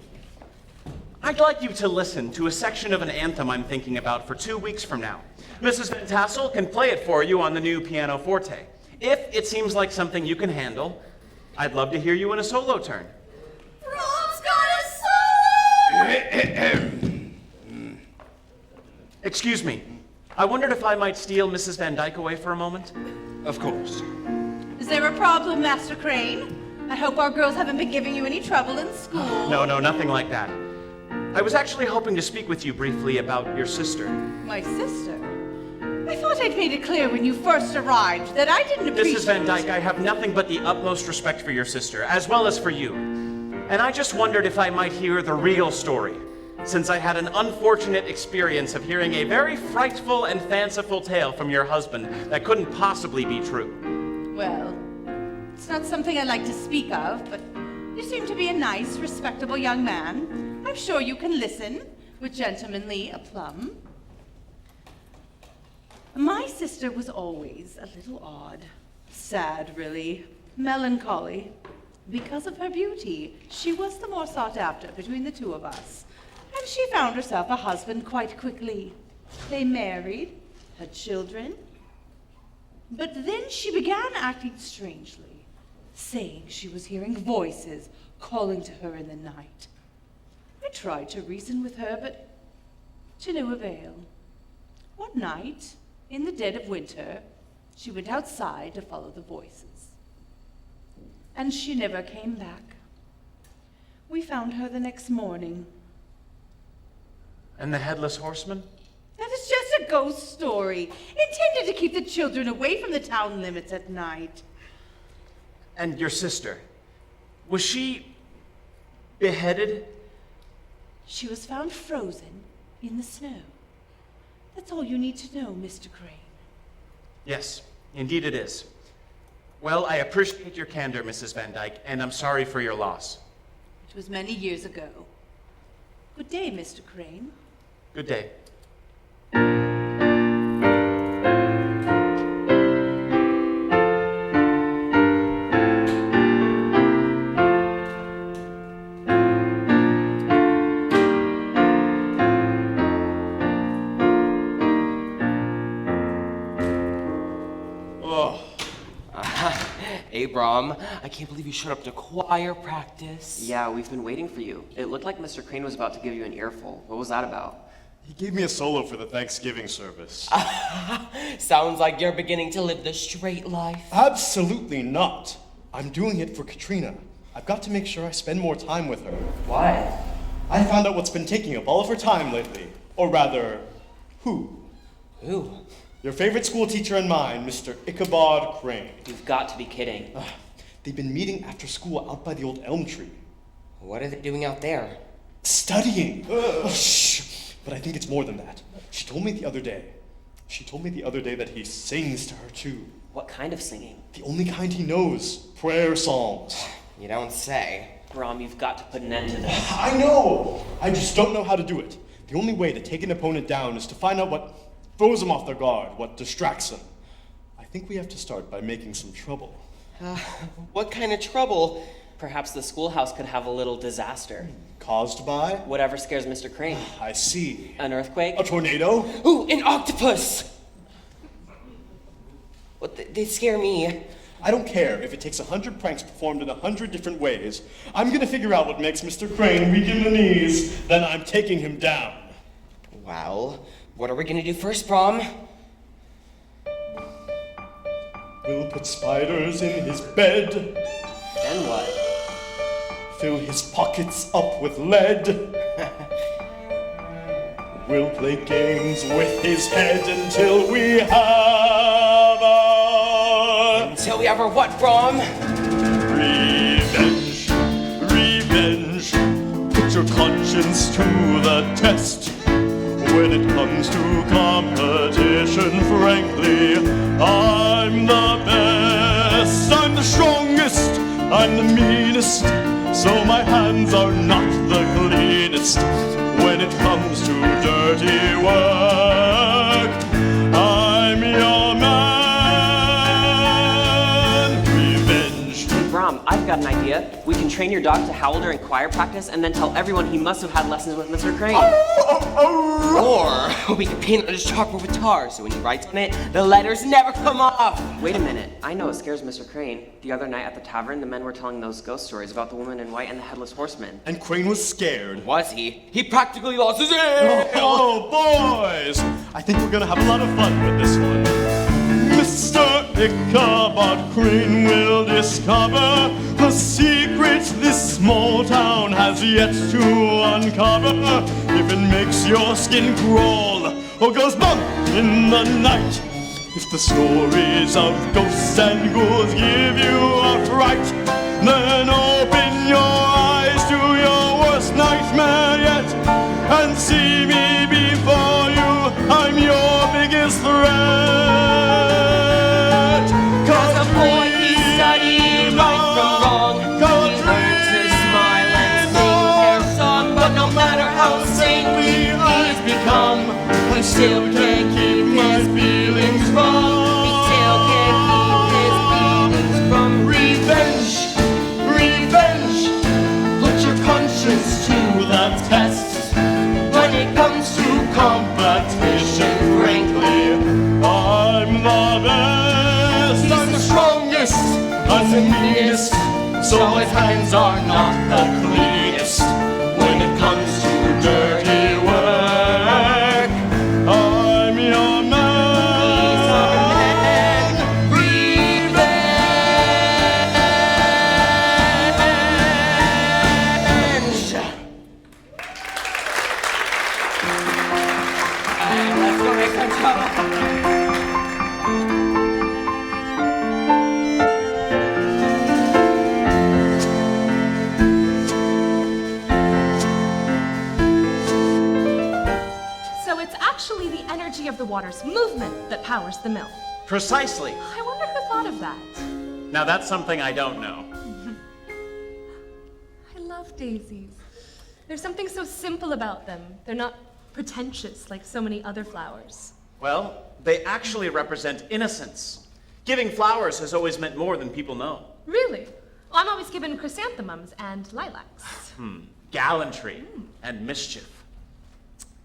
Speaker 5: I'd like you to listen to a section of an anthem I'm thinking about for 2 weeks from now. Mrs. Van Tassel can play it for you on the new pianoforte. If it seems like something you can handle, I'd love to hear you in a solo turn.
Speaker 1: Rob's got a solo!
Speaker 5: Excuse me. I wondered if I might steal Mrs. Van Dyke away for a moment?
Speaker 2: Of course. Is there a problem, Master Crane? I hope our girls haven't been giving you any trouble in school.
Speaker 5: No, nothing like that. I was actually hoping to speak with you briefly about your sister.
Speaker 2: My sister? I thought I'd made it clear when you first arrived that I didn't appreciate...
Speaker 5: Mrs. Van Dyke, I have nothing but the utmost respect for your sister, as well as for you. And I just wondered if I might hear the real story, since I had an unfortunate experience of hearing a very frightful and fanciful tale from your husband that couldn't possibly be true.
Speaker 2: Well, it's not something I like to speak of, but you seem to be a nice, respectable young man. I'm sure you can listen. with gentlemanly aplomb. My sister was always a little odd, sad really, melancholy. Because of her beauty, she was the more sought after between the two of us, and she found herself a husband quite quickly. They married, had children, but then she began acting strangely, saying she was hearing voices calling to her in the night. I tried to reason with her, but to no avail. One night, in the dead of winter, she went outside to follow the voices. And she never came back. We found her the next morning.
Speaker 5: And the Headless Horseman?
Speaker 2: That is just a ghost story, intended to keep the children away from the town limits at night.
Speaker 5: And your sister, was she beheaded?
Speaker 2: She was found frozen in the snow. That's all you need to know, Mr. Crane.
Speaker 5: Yes, indeed it is. Well, I appreciate your candor, Mrs. Van Dyke, and I'm sorry for your loss.
Speaker 2: It was many years ago. Good day, Mr. Crane.
Speaker 5: Good day.
Speaker 6: Hey, Brom, I can't believe you showed up to choir practice.
Speaker 9: Yeah, we've been waiting for you. It looked like Mr. Crane was about to give you an earful. What was that about?
Speaker 7: He gave me a solo for the Thanksgiving service.
Speaker 6: Sounds like you're beginning to live the straight life.
Speaker 7: Absolutely not. I'm doing it for Katrina. I've got to make sure I spend more time with her.
Speaker 6: Why?
Speaker 7: I found out what's been taking up all of her time lately. Or rather, who?
Speaker 6: Who?
Speaker 7: Your favorite school teacher and mine, Mr. Ichabod Crane.
Speaker 9: You've got to be kidding.
Speaker 7: They've been meeting after school out by the old elm tree.
Speaker 6: What are they doing out there?
Speaker 7: Studying. Shh. But I think it's more than that. She told me the other day that he sings to her too.
Speaker 9: What kind of singing?
Speaker 7: The only kind he knows. Prayer songs.
Speaker 6: You don't say.
Speaker 9: Brom, you've got to put an end to this.
Speaker 7: I know! I just don't know how to do it. The only way to take an opponent down is to find out what throws them off their guard, what distracts them. I think we have to start by making some trouble.
Speaker 6: What kind of trouble?
Speaker 9: Perhaps the schoolhouse could have a little disaster.
Speaker 7: Caused by?
Speaker 9: Whatever scares Mr. Crane.
Speaker 7: I see.
Speaker 9: An earthquake?
Speaker 7: A tornado?
Speaker 6: Ooh, an octopus! What, they scare me.
Speaker 7: I don't care if it takes 100 pranks performed in 100 different ways. I'm gonna figure out what makes Mr. Crane weak in the knees, then I'm taking him down.
Speaker 6: Well, what are we gonna do first, Brom?
Speaker 7: We'll put spiders in his bed.
Speaker 9: Then what?
Speaker 7: Fill his pockets up with lead. We'll play games with his head until we have a...
Speaker 6: Until we have our what, Brom?
Speaker 7: Revenge, revenge. Put your conscience to the test. When it comes to competition, frankly, I'm the best. I'm the strongest, I'm the meanest, so my hands are not the cleanest. When it comes to dirty work, I'm your man. Revenge.
Speaker 9: Brom, I've got an idea. We can train your dog to howl during choir practice and then tell everyone he must have had lessons with Mr. Crane.
Speaker 6: Or we can paint on his chalkboard with tar, so when he writes on it, the letters never come off.
Speaker 9: Wait a minute. I know it scares Mr. Crane. The other night at the tavern, the men were telling those ghost stories about the woman in white and the headless horseman.
Speaker 7: And Crane was scared.
Speaker 6: Was he? He practically lost his ear.
Speaker 7: Oh, boys! I think we're gonna have a lot of fun with this one. Mr. Ichabod Crane will discover the secret this small town has yet to uncover. If it makes your skin crawl or goes bump in the night, if the stories of ghosts and ghouls give you a fright, then open your eyes to your worst nightmare yet and see me before you. I'm your biggest threat.
Speaker 6: Cause a boy he studied right from wrong. He learned to smile and sing their song, but no matter how sane we still can't keep his feelings from. He still can't keep his feelings from revenge. Revenge. Put your conscience to the test. When it comes to competition, frankly, I'm the best. I'm the strongest. I'm the meanest. So his hands are not the cleanest. When it comes to dirty work, I'm your man. He's our man. Revenge. Alright, let's go make some trouble.
Speaker 14: So it's actually the energy of the water's movement that powers the mill.
Speaker 5: Precisely.
Speaker 14: I wonder who thought of that.
Speaker 5: Now that's something I don't know.
Speaker 14: I love daisies. There's something so simple about them. They're not pretentious like so many other flowers.
Speaker 5: Well, they actually represent innocence. Giving flowers has always meant more than people know.
Speaker 14: Really? Well, I'm always given chrysanthemums and lilacs.
Speaker 5: Gallantry and mischief.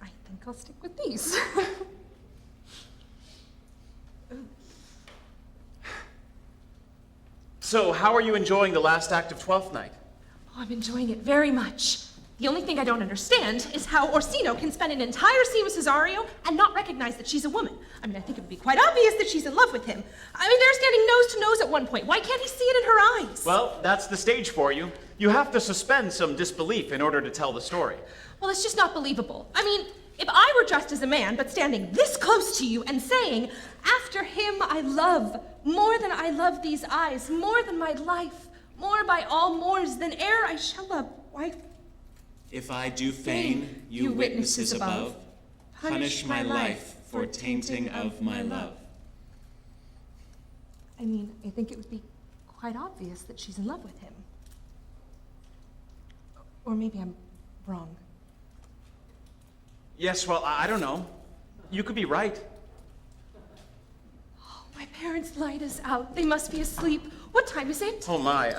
Speaker 14: I think I'll stick with these.
Speaker 5: So, how are you enjoying the last act of Twelfth Night?
Speaker 14: Oh, I'm enjoying it very much. The only thing I don't understand is how Orsino can spend an entire scene with Cesario and not recognize that she's a woman. I mean, I think it would be quite obvious that she's in love with him. I mean, they're standing nose to nose at one point. Why can't he see it in her eyes?
Speaker 5: Well, that's the stage for you. You have to suspend some disbelief in order to tell the story.
Speaker 14: Well, it's just not believable. I mean, if I were dressed as a man, but standing this close to you and saying, after him I love, more than I love these eyes, more than my life, more by all mores than e'er I shall love, wife.
Speaker 15: If I do feign, you witnesses above, punish my life for tainting of my love.
Speaker 14: I mean, I think it would be quite obvious that she's in love with him. Or maybe I'm wrong.
Speaker 5: Yes, well, I don't know. You could be right.
Speaker 14: Oh, my parents' light is out. They must be asleep. What time is it?
Speaker 5: Oh my,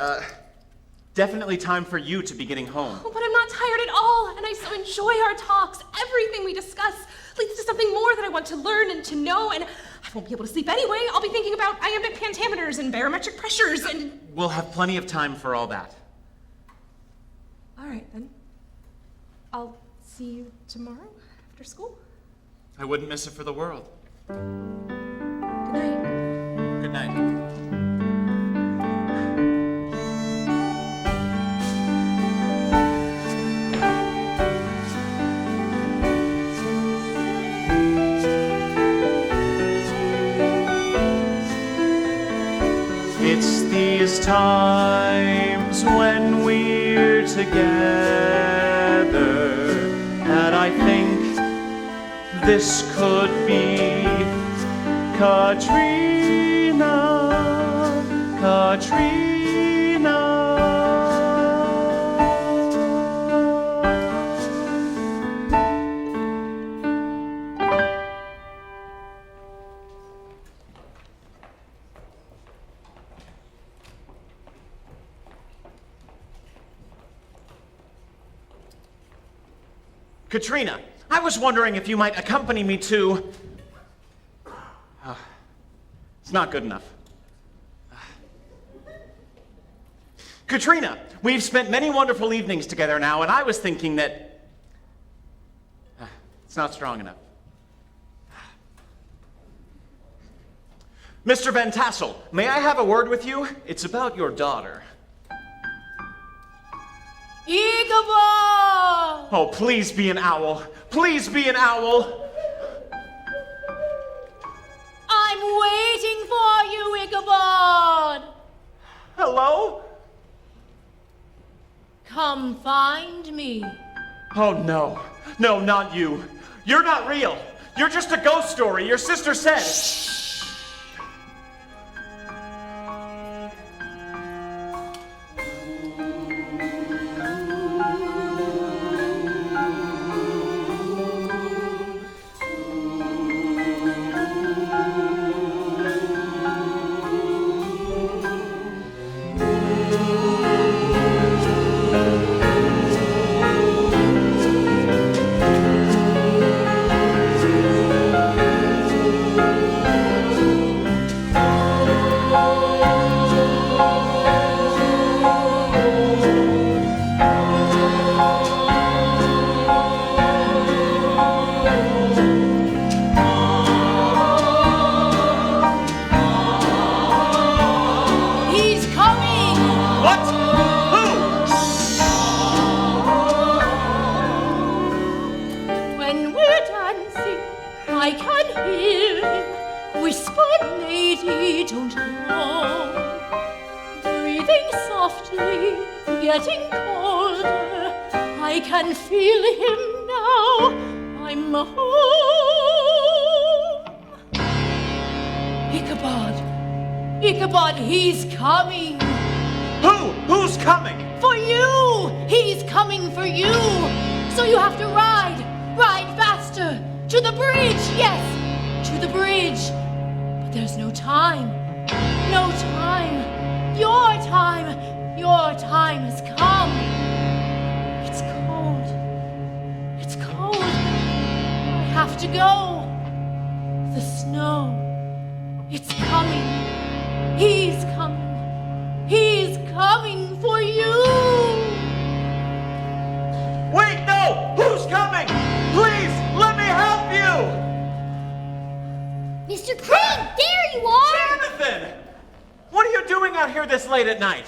Speaker 5: definitely time for you to be getting home.
Speaker 14: Oh, but I'm not tired at all, and I so enjoy our talks. Everything we discuss leads to something more that I want to learn and to know, and I won't be able to sleep anyway. I'll be thinking about iambic pentameters and barometric pressures and...
Speaker 5: We'll have plenty of time for all that.
Speaker 14: All right, then. I'll see you tomorrow after school.
Speaker 5: I wouldn't miss it for the world.
Speaker 14: Good night.
Speaker 5: Good night. It's these times when we're together that I think this could be Katrina, Katrina. Katrina, I was wondering if you might accompany me to... it's not good enough. Katrina, we've spent many wonderful evenings together now, and I was thinking that... it's not strong enough. Mr. Van Tassel, may I have a word with you? It's about your daughter.
Speaker 1: Ichabod!
Speaker 5: Oh, please be an owl. Please be an owl.
Speaker 1: I'm waiting for you, Ichabod!
Speaker 5: Hello?
Speaker 1: Come find me.
Speaker 5: Oh, no. No, not you. You're not real. You're just a ghost story. Your sister said. What? Who?
Speaker 1: When we're dancing, I can hear him whisper, lady, don't go. Breathing softly, getting colder, I can feel him now. I'm home. Ichabod, Ichabod, he's coming.
Speaker 5: Who? Who's coming?
Speaker 1: For you! He's coming for you! So you have to ride faster! To the bridge, yes! To the bridge! But there's no time. No time! Your time has come! It's cold. It's cold. I have to go. The snow. It's coming. He's coming. He's coming for you!
Speaker 5: Wait, no! Who's coming? Please, let me help you!
Speaker 8: Mr. Crane, there you are!
Speaker 5: Jonathan! What are you doing out here this late at night?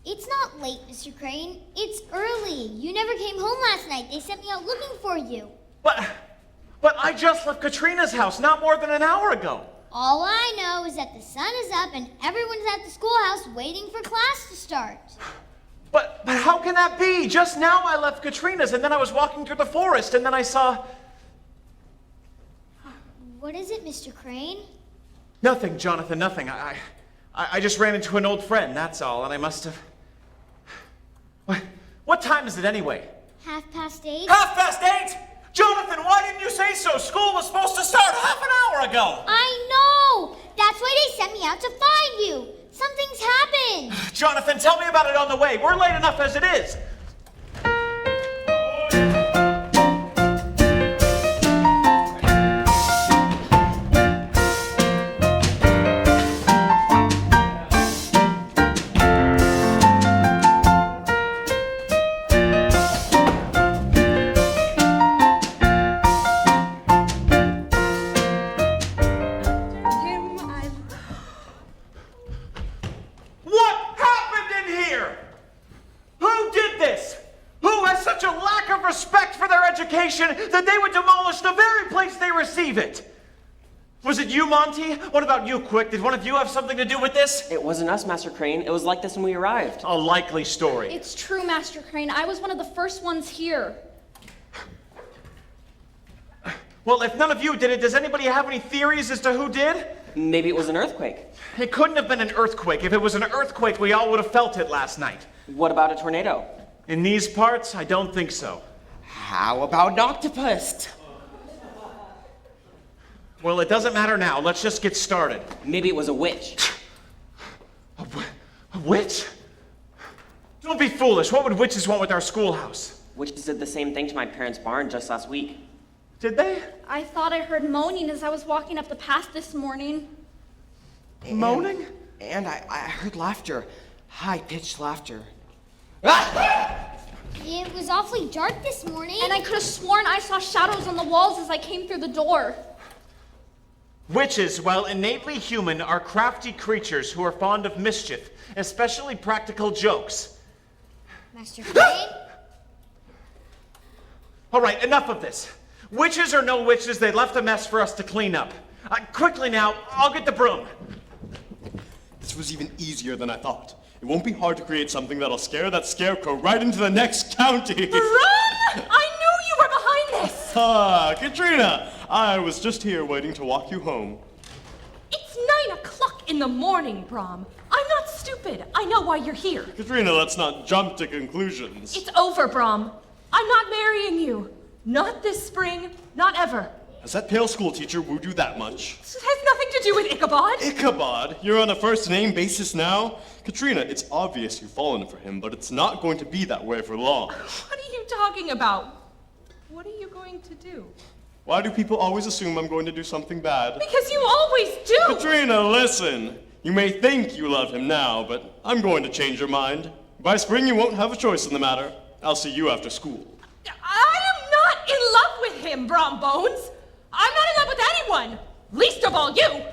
Speaker 8: It's not late, Mr. Crane. It's early. You never came home last night. They sent me out looking for you.
Speaker 5: But I just left Katrina's house not more than an hour ago.
Speaker 8: All I know is that the sun is up and everyone's at the schoolhouse waiting for class to start.
Speaker 5: But how can that be? Just now I left Katrina's and then I was walking through the forest and then I saw...
Speaker 8: What is it, Mr. Crane?
Speaker 5: Nothing, Jonathan, nothing. I just ran into an old friend, that's all, and I must have... What time is it anyway?
Speaker 8: 8:30.
Speaker 5: 8:30? Jonathan, why didn't you say so? School was supposed to start half an hour ago.
Speaker 8: I know! That's why they sent me out to find you. Something's happened.
Speaker 5: Jonathan, tell me about it on the way. We're late enough as it is. That they would demolish the very place they receive it. Was it you, Monty? What about you, Quick? Did one of you have something to do with this?
Speaker 9: It wasn't us, Master Crane. It was like this when we arrived.
Speaker 5: A likely story.
Speaker 4: It's true, Master Crane. I was one of the first ones here.
Speaker 5: Well, if none of you did it, does anybody have any theories as to who did?
Speaker 9: Maybe it was an earthquake.
Speaker 5: It couldn't have been an earthquake. If it was an earthquake, we all would have felt it last night.
Speaker 9: What about a tornado?
Speaker 5: In these parts, I don't think so.
Speaker 13: How about an octopus?
Speaker 5: Well, it doesn't matter now. Let's just get started.
Speaker 9: Maybe it was a witch.
Speaker 5: A witch? Don't be foolish. What would witches want with our schoolhouse?
Speaker 9: Witches did the same thing to my parents' barn just last week.
Speaker 5: Did they?
Speaker 4: I thought I heard moaning as I was walking up the path this morning.
Speaker 5: Moaning?
Speaker 13: And I heard laughter. High-pitched laughter.
Speaker 8: It was awfully dark this morning.
Speaker 4: And I could have sworn I saw shadows on the walls as I came through the door.
Speaker 5: Witches, while innately human, are crafty creatures who are fond of mischief, especially practical jokes.
Speaker 8: Master Crane?
Speaker 5: All right, enough of this. Witches or no witches, they left a mess for us to clean up. Quickly now, I'll get the broom.
Speaker 7: This was even easier than I thought. It won't be hard to create something that'll scare that scarecrow right into the next county.
Speaker 14: Brom! I knew you were behind this!
Speaker 7: Ah, Katrina! I was just here waiting to walk you home.
Speaker 14: It's 9 o'clock in the morning, Brom. I'm not stupid. I know why you're here.
Speaker 7: Katrina, let's not jump to conclusions.
Speaker 14: It's over, Brom. I'm not marrying you. Not this spring, not ever.
Speaker 7: Has that pale school teacher wooed you that much?
Speaker 14: This has nothing to do with Ichabod.
Speaker 7: Ichabod? You're on a first-name basis now? Katrina, it's obvious you've fallen for him, but it's not going to be that way for long.
Speaker 14: What are you talking about? What are you going to do?
Speaker 7: Why do people always assume I'm going to do something bad?
Speaker 14: Because you always do!
Speaker 7: Katrina, listen! You may think you love him now, but I'm going to change your mind. By spring, you won't have a choice in the matter. I'll see you after school.
Speaker 14: I am not in love with him, Brom Bones! I'm not in love with anyone! Least of all you!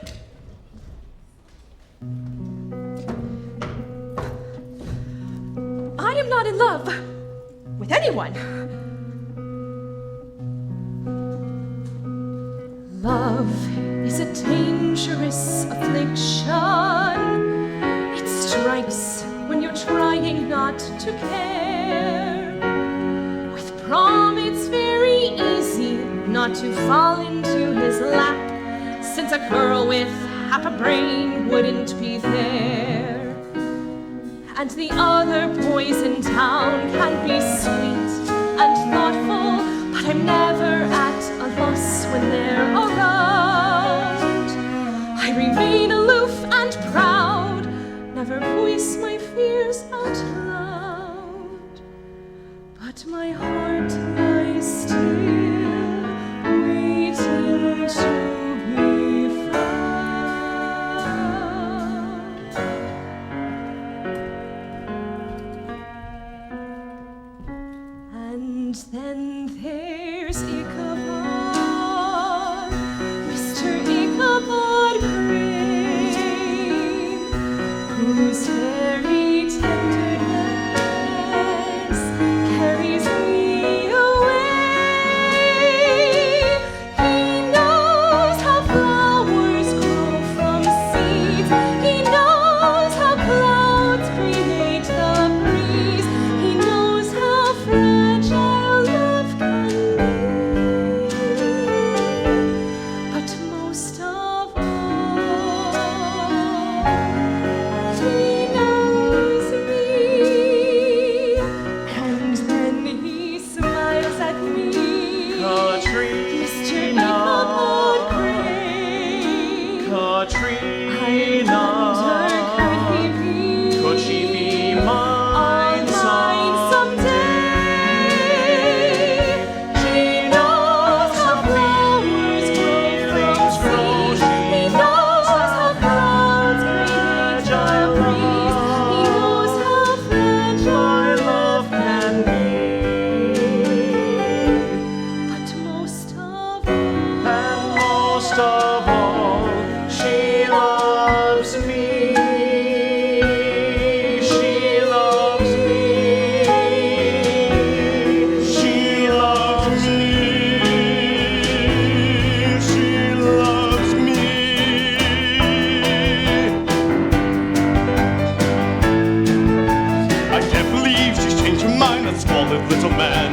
Speaker 14: I'm not in love with anyone. Love is a dangerous affliction. It strikes when you're trying not to care. With prom, it's very easy not to fall into his lap, since a girl with half a brain wouldn't be there. And the other boys in town can be sweet and thoughtful, but I'm never at a loss when they're around. I remain aloof and proud, never voice my fears out loud. But my heart lies still, waiting to be found. And then there's Ichabod, Mr. Ichabod Crane, whose very tenderness carries me away. He knows how flowers grow from seeds. He knows how clouds create the breeze. He knows how fragile love can be. But most of all, he knows me. And then he smiles at me. Mr. Ichabod Crane.
Speaker 5: Katrina,
Speaker 14: I wonder,
Speaker 5: could she be mine
Speaker 14: someday? He knows how flowers grow from seeds. He knows how clouds create a breeze. He knows how fragile love can be. But most of
Speaker 5: all, she loves me. She loves me.
Speaker 7: She loves me. She loves me. I can't believe she's changed her mind, that squalid little man.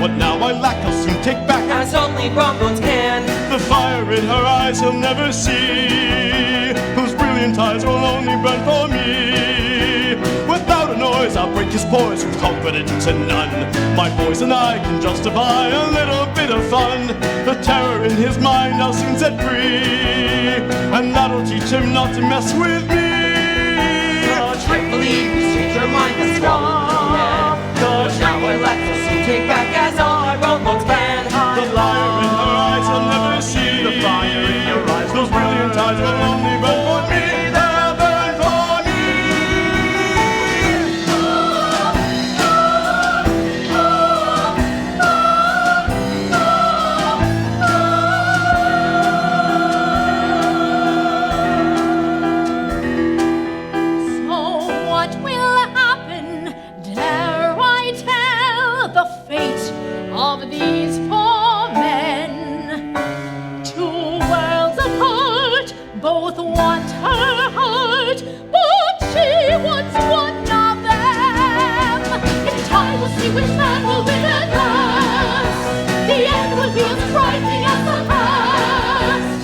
Speaker 7: What now I lack, I'll soon take back,
Speaker 9: As only prom-bones can.
Speaker 7: the fire in her eyes he'll never see, whose brilliant eyes will only burn for me. Without a noise, I'll break his poise with confidence and none. My boys and I can justify a little bit of fun. The terror in his mind I'll soon set free, and that'll teach him not to mess with me.
Speaker 9: I believe he's changed her mind, the squalid little man. But now I lack, I'll soon take back, as all my prom-bones can.
Speaker 7: The fire in her eyes I'll never see.
Speaker 5: The fire in your eyes,
Speaker 7: Those brilliant eyes will only burn for me. They'll burn for me.
Speaker 1: So what will happen? Dare I tell the fate of these poor men? Two worlds apart, both want her heart, but she wants one of them. In time we'll see which man will win at last. The end will be as frightening as the past.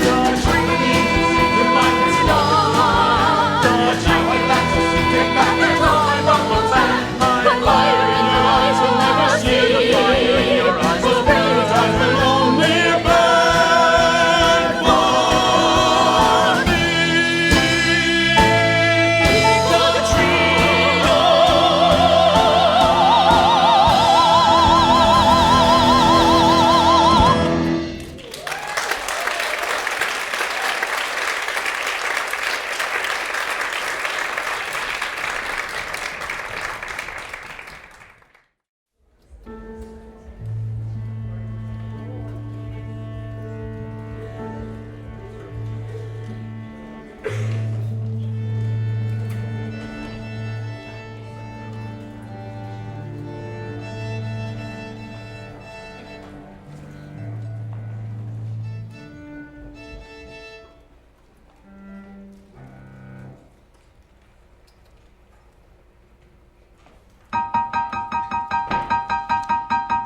Speaker 9: Your mind is lost. But now I lack, I'll soon take back, as all my prom-bones can.
Speaker 1: The fire in your eyes will never see.
Speaker 5: The fire in your eyes,
Speaker 7: Those brilliant eyes will only burn for me.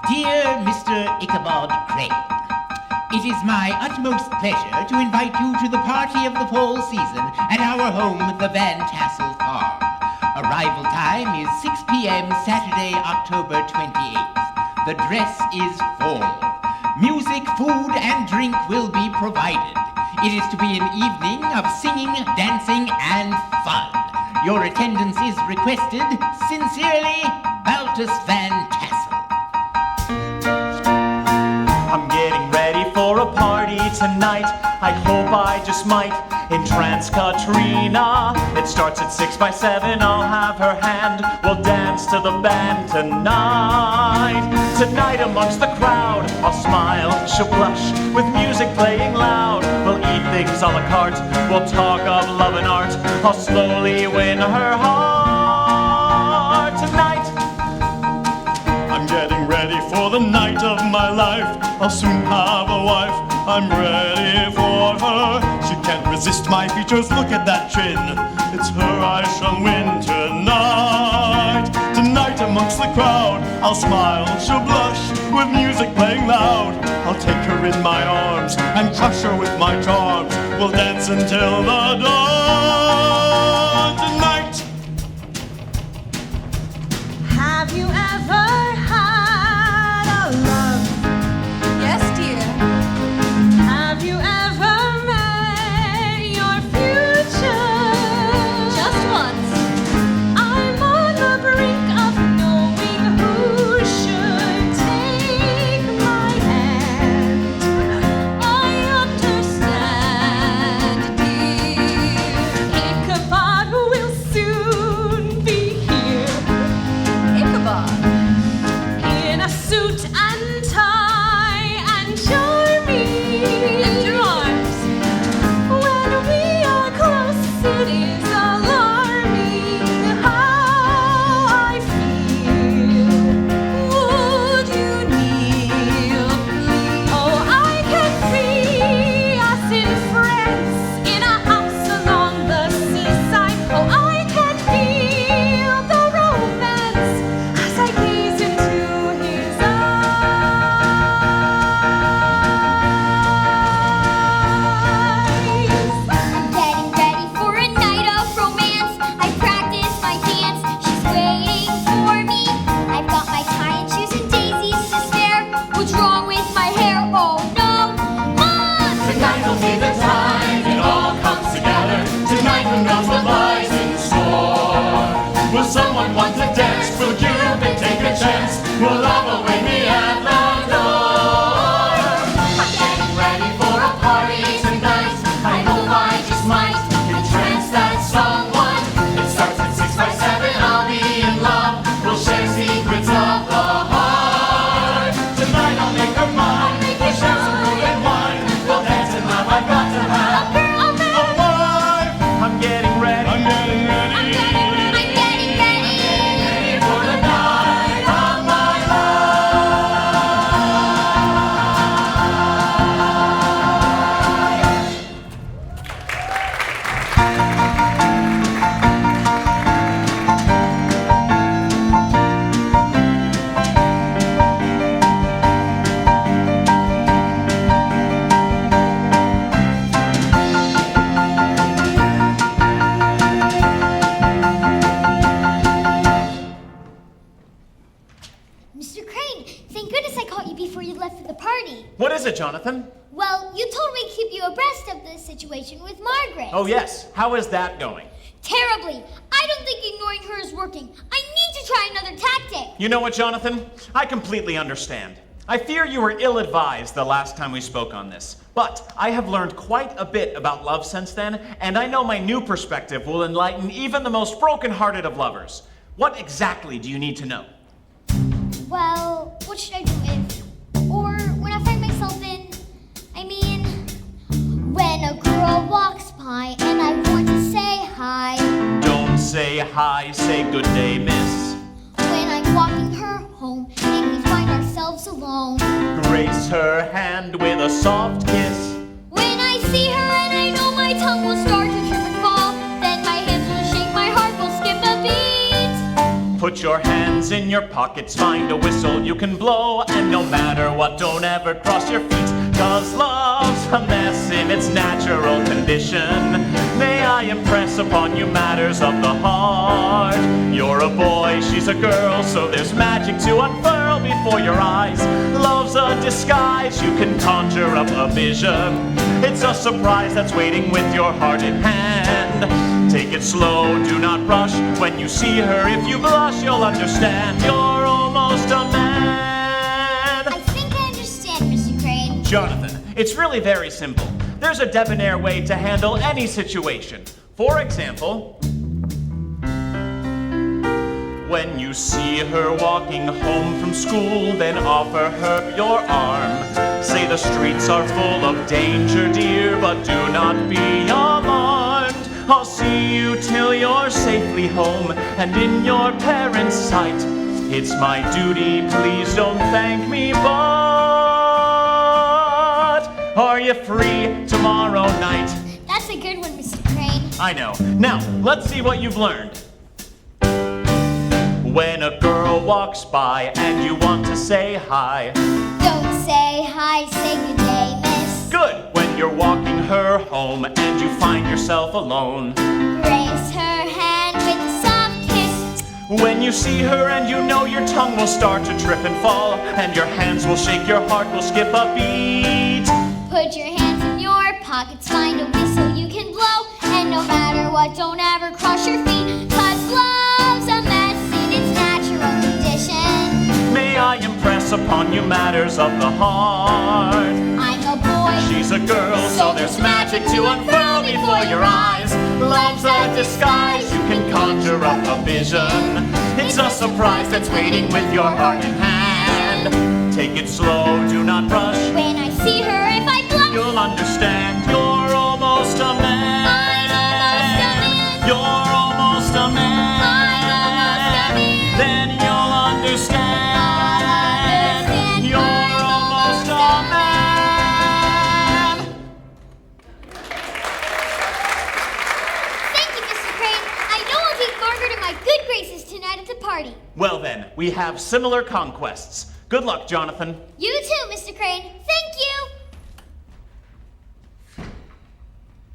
Speaker 13: Dear Mr. Ichabod Crane, it is my utmost pleasure to invite you to the party of the fall season at our home, the Van Tassel Farm. Arrival time is 6 p.m. Saturday, October 28th. The dress is formal. Music, food, and drink will be provided. It is to be an evening of singing, dancing, and fun. Your attendance is requested. Sincerely, Baltus Van Tassel.
Speaker 5: I'm getting ready for a party tonight. I hope I just might entrance Katrina. It starts at 6 by 7, I'll have her hand. We'll dance to the band tonight. Tonight amongst the crowd, I'll smile, she'll blush, with music playing loud. We'll eat things a la carte, we'll talk of love and art. I'll slowly win her heart tonight.
Speaker 7: I'm getting ready for the night of my life. I'll soon have a wife. I'm ready for her. She can't resist my features. Look at that chin. It's her I shall win tonight. Tonight amongst the crowd, I'll smile, she'll blush, with music playing loud. I'll take her in my arms and crush her with my charms. We'll dance until the dawn tonight.
Speaker 14: Have you ever had a love? Yes, dear. Have you ever met your future? Just once. I'm on the brink of knowing who should take my hand. I understand, dear. Ichabod will soon be here. Ichabod, in a suit and tie and charming. Lift your arms. When we are close, it is alarming how I feel. Would you kneel, please? Oh, I can see us in France, in a house along the seaside. Oh, I can feel the romance as I gaze into his eyes.
Speaker 8: I'm getting ready for a night of romance. I practice my dance, she's waiting for me. I've got my tie and shoes and daisies to spare. What's wrong with my hair? Oh no, Mom!
Speaker 11: Tonight will be the time it all comes together. Tonight who knows what lies in store? Will someone want to dance? Will Cupid take a chance? Will love await me at the door? I'm getting ready for a party tonight. I hope I just might entrance that someone. It starts at 6 by 7, I'll be in love. We'll share secrets of the heart. Tonight I'll make her mine. We'll share some food and wine. We'll dance and laugh. I've got to have a wife.
Speaker 5: I'm getting ready.
Speaker 7: I'm getting ready.
Speaker 8: I'm getting ready.
Speaker 11: Ready for the night of my
Speaker 8: Mr. Crane, thank goodness I caught you before you left for the party.
Speaker 5: What is it, Jonathan?
Speaker 8: Well, you told me to keep you abreast of the situation with Margaret.
Speaker 5: Oh, yes. How is that going?
Speaker 8: Terribly. I don't think ignoring her is working. I need to try another tactic.
Speaker 5: You know what, Jonathan? I completely understand. I fear you were ill-advised the last time we spoke on this. But I have learned quite a bit about love since then, and I know my new perspective will enlighten even the most broken-hearted of lovers. What exactly do you need to know?
Speaker 8: Well, what should I do if, or when I find myself in, when a girl walks by and I want to say hi.
Speaker 5: Don't say hi, say good day, miss.
Speaker 8: When I'm walking her home and we find ourselves alone.
Speaker 5: Grace her hand with a soft kiss.
Speaker 8: When I see her and I know my tongue will start to trip and fall, then my hands will shake, my heart will skip a beat.
Speaker 5: Put your hands in your pockets, find a whistle you can blow, and no matter what, don't ever cross your feet, 'cause love's a mess in its natural condition. May I impress upon you matters of the heart. You're a boy, she's a girl, so there's magic to unfurl before your eyes. Love's a disguise, you can conjure up a vision. It's a surprise that's waiting with your heart in hand. Take it slow, do not rush. When you see her, if you blush, you'll understand. You're almost a man.
Speaker 8: I think I understand, Mr. Crane.
Speaker 5: Jonathan, it's really very simple. There's a debonair way to handle any situation. For example, when you see her walking home from school, then offer her your arm. Say the streets are full of danger, dear, but do not be alarmed. I'll see you till you're safely home and in your parents' sight. It's my duty, please don't thank me, but are you free tomorrow night?
Speaker 8: That's a good one, Mr. Crane.
Speaker 5: I know. Now, let's see what you've learned. When a girl walks by and you want to say hi,
Speaker 8: Don't say hi, say good day, miss.
Speaker 5: good. When you're walking her home and you find yourself alone,
Speaker 8: Raise her hand with a soft kiss.
Speaker 5: when you see her and you know your tongue will start to trip and fall, and your hands will shake, your heart will skip a beat.
Speaker 8: Put your hands in your pockets, find a whistle you can blow, and no matter what, don't ever cross your feet, 'cause love's a mess in its natural condition.
Speaker 5: May I impress upon you matters of the heart.
Speaker 8: I'm a boy,
Speaker 5: She's a girl, so there's magic to unfurl before your eyes. Love's a disguise, you can conjure up a vision. It's a surprise that's waiting with your heart in hand. Take it slow, do not rush.
Speaker 8: when I see her, if I blush,
Speaker 5: You'll understand, you're almost a man.
Speaker 8: I'm almost a man.
Speaker 5: You're almost a man.
Speaker 8: I'm almost a man.
Speaker 5: Then you'll understand. You're almost a man.
Speaker 8: Thank you, Mr. Crane. I know I'll take Margaret in my good graces tonight at the party.
Speaker 5: Well then, we have similar conquests. Good luck, Jonathan.
Speaker 8: You too, Mr. Crane. Thank you.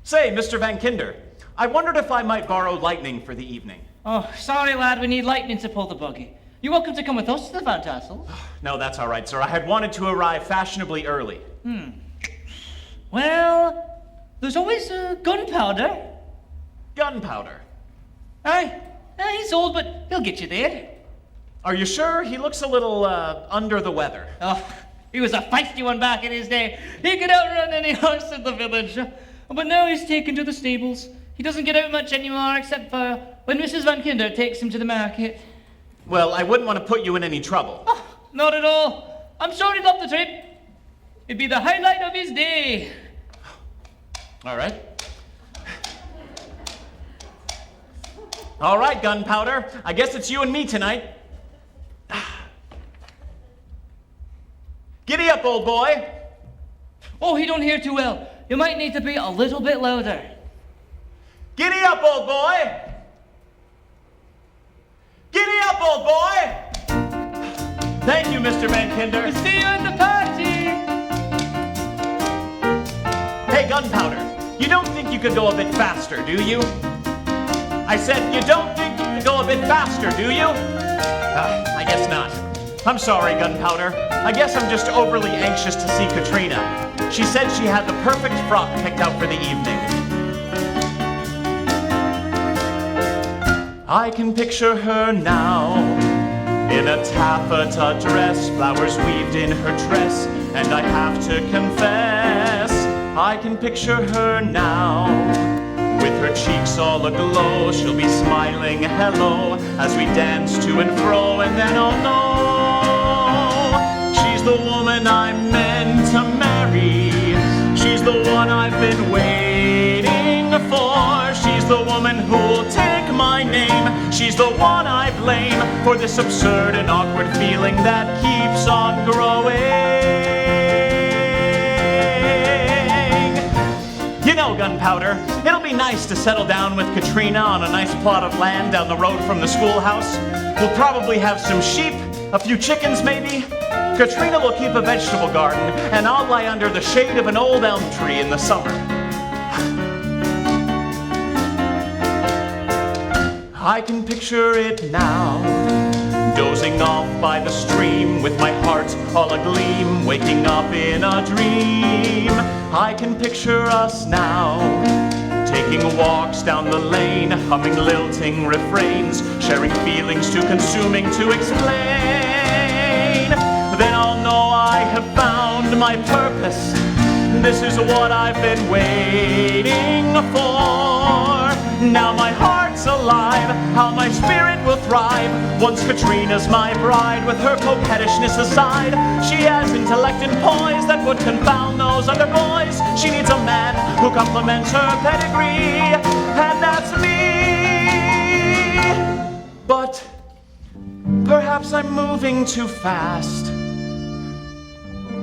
Speaker 5: Say, Mr. Van Kinder, I wondered if I might borrow lightning for the evening.
Speaker 10: Oh, sorry, lad, we need lightning to pull the buggy. You're welcome to come with us to the Van Tassels.
Speaker 5: No, that's all right, sir. I had wanted to arrive fashionably early.
Speaker 10: Well, there's always gunpowder.
Speaker 5: Gunpowder.
Speaker 10: Aye, he's old, but he'll get you there.
Speaker 5: Are you sure? He looks a little, under the weather.
Speaker 10: Oh, he was a feisty one back in his day. He could outrun any horse in the village. But now he's taken to the stables. He doesn't get out much anymore, except for when Mrs. Van Kinder takes him to the market.
Speaker 5: Well, I wouldn't want to put you in any trouble.
Speaker 10: Oh, not at all. I'm sure he'd love the trip. It'd be the highlight of his day.
Speaker 5: All right. All right, Gunpowder. I guess it's you and me tonight. Giddy up, old boy.
Speaker 10: Oh, he don't hear too well. You might need to be a little bit louder.
Speaker 5: Giddy up, old boy. Giddy up, old boy. Thank you, Mr. Van Kinder.
Speaker 10: See you at the party.
Speaker 5: Hey, Gunpowder, you don't think you could go a bit faster, do you? I said, you don't think you could go a bit faster, do you? I guess not. I'm sorry, Gunpowder. I guess I'm just overly anxious to see Katrina. She said she had the perfect frock picked out for the evening. I can picture her now in a taffeta dress, flowers weaved in her tress, and I have to confess, I can picture her now. With her cheeks all aglow, she'll be smiling hello as we dance to and fro, and then I'll know she's the woman I'm meant to marry. She's the one I've been waiting for. She's the woman who'll take my name. She's the one I blame for this absurd and awkward feeling that keeps on growing. You know, Gunpowder, it'll be nice to settle down with Katrina on a nice plot of land down the road from the schoolhouse. We'll probably have some sheep, a few chickens maybe. Katrina will keep a vegetable garden, and I'll lie under the shade of an old elm tree in the summer. I can picture it now, dozing off by the stream with my heart all agleam, waking up in a dream. I can picture us now, taking walks down the lane, humming lilting refrains, sharing feelings too consuming to explain. Then I'll know I have found my purpose. This is what I've been waiting for. Now my heart's alive, how my spirit will thrive. Once Katrina's my bride, with her coquettishness aside. She has intellect and poise that would confound those other boys. She needs a man who complements her pedigree, and that's me. But perhaps I'm moving too fast.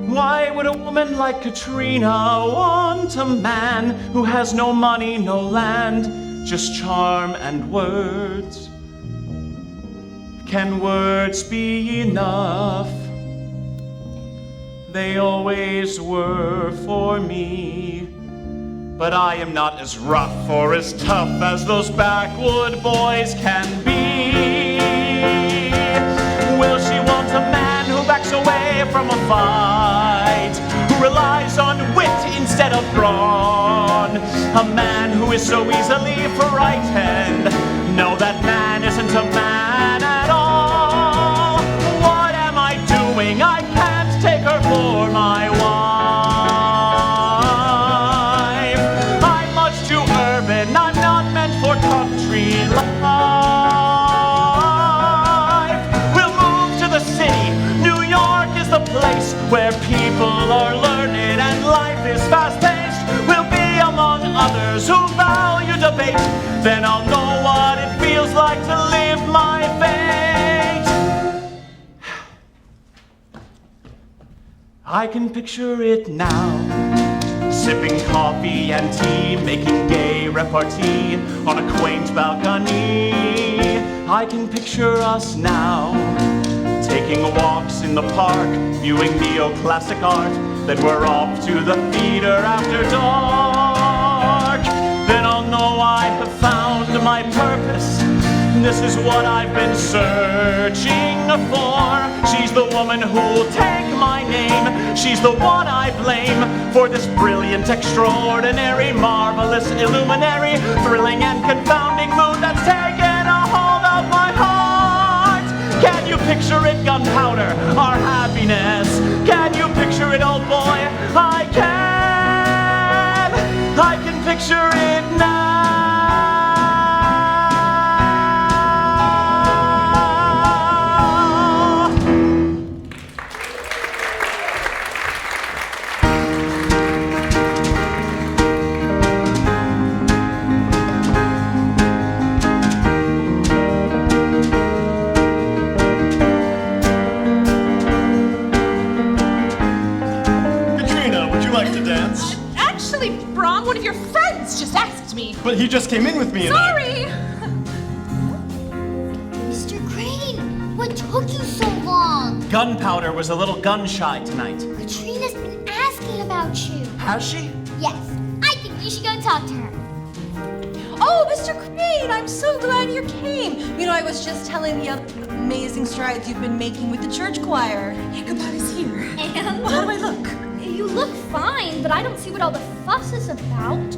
Speaker 5: Why would a woman like Katrina want a man who has no money, no land, just charm and words? Can words be enough? They always were for me. But I am not as rough or as tough as those backwood boys can be. Will she want a man who backs away from a fight, who relies on wit instead of brawn? A man who is so easily frightened. No, that man isn't a man at all. What am I doing? I can't take her for my wife. I'm much too urban. I'm not meant for country life. We'll move to the city. New York is the place where people are learned and life is fast-paced. We'll be among others who value debate. Then I'll know what it feels like to live my fate. I can picture it now, sipping coffee and tea, making gay repartee on a quaint balcony. I can picture us now, taking walks in the park, viewing neoclassic art, then we're off to the theater after dark. Then I'll know I have found my purpose. This is what I've been searching for. She's the woman who'll take my name. She's the one I blame for this brilliant, extraordinary, marvelous, illuminary, thrilling and confounding mood that's taken a hold of my heart. Can you picture it, gunpowder, our happiness? Can you picture it, old boy? I can. I can picture it now.
Speaker 14: Actually, Brom, one of your friends just asked me.
Speaker 12: But he just came in with me and
Speaker 14: Sorry!
Speaker 8: Mr. Crane, what took you so long?
Speaker 5: Gunpowder was a little gun-shy tonight.
Speaker 8: Katrina's been asking about you.
Speaker 5: Has she?
Speaker 8: Yes, I think you should go talk to her.
Speaker 14: Oh, Mr. Crane, I'm so glad you came. You know, I was just telling the other amazing strides you've been making with the church choir. Ichabod is here.
Speaker 4: And?
Speaker 14: Well, how do I look?
Speaker 4: You look fine, but I don't see what all the fuss is about.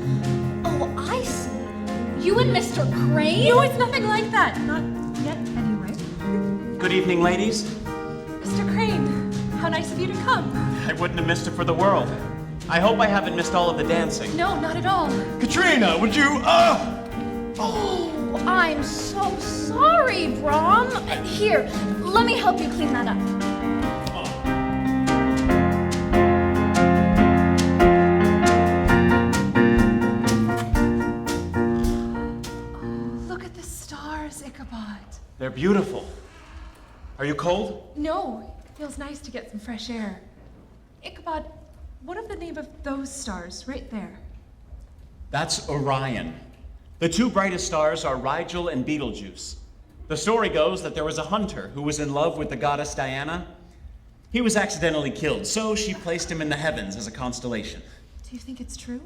Speaker 4: Oh, I see. You and Mr. Crane?
Speaker 14: No, it's nothing like that. Not yet, anyway.
Speaker 5: Good evening, ladies.
Speaker 14: Mr. Crane, how nice of you to come.
Speaker 5: I wouldn't have missed it for the world. I hope I haven't missed all of the dancing.
Speaker 14: No, not at all.
Speaker 12: Katrina, would you,
Speaker 4: Oh, I'm so sorry, Brom. Here, let me help you clean that up.
Speaker 14: Look at the stars, Ichabod.
Speaker 5: They're beautiful. Are you cold?
Speaker 14: No, it feels nice to get some fresh air. Ichabod, what of the name of those stars right there?
Speaker 5: That's Orion. The two brightest stars are Rigel and Betelgeuse. The story goes that there was a hunter who was in love with the goddess Diana. He was accidentally killed, so she placed him in the heavens as a constellation.
Speaker 14: Do you think it's true?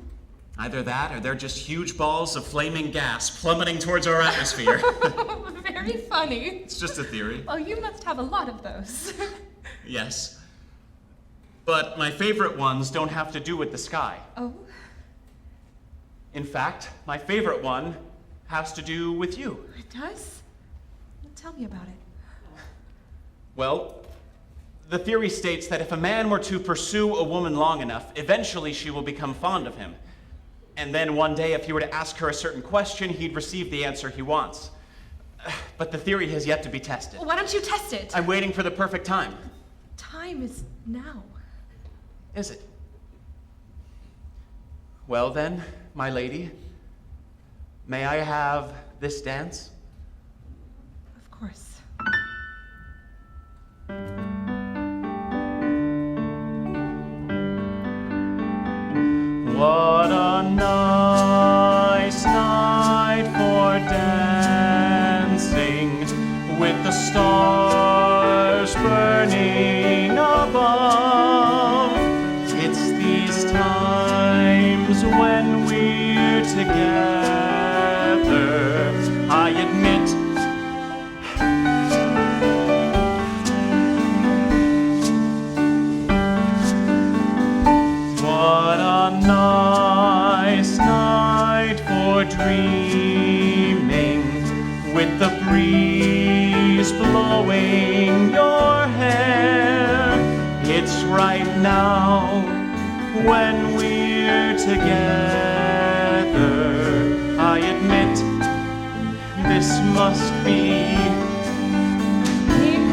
Speaker 5: Either that, or they're just huge balls of flaming gas plummeting towards our atmosphere.
Speaker 14: Very funny.
Speaker 5: It's just a theory.
Speaker 14: Oh, you must have a lot of those.
Speaker 5: Yes. But my favorite ones don't have to do with the sky.
Speaker 14: Oh?
Speaker 5: In fact, my favorite one has to do with you.
Speaker 14: It does? Well, tell me about it.
Speaker 5: Well, the theory states that if a man were to pursue a woman long enough, eventually she will become fond of him. And then one day, if he were to ask her a certain question, he'd receive the answer he wants. But the theory has yet to be tested.
Speaker 14: Well, why don't you test it?
Speaker 5: I'm waiting for the perfect time.
Speaker 14: Time is now.
Speaker 5: Is it? Well then, my lady, may I have this dance?
Speaker 14: Of course.
Speaker 5: What a nice night for dancing, with the stars burning above. It's these times when we're together, I admit. What a nice night for dreaming, with the breeze blowing your hair. It's right now when we're together, I admit this must be.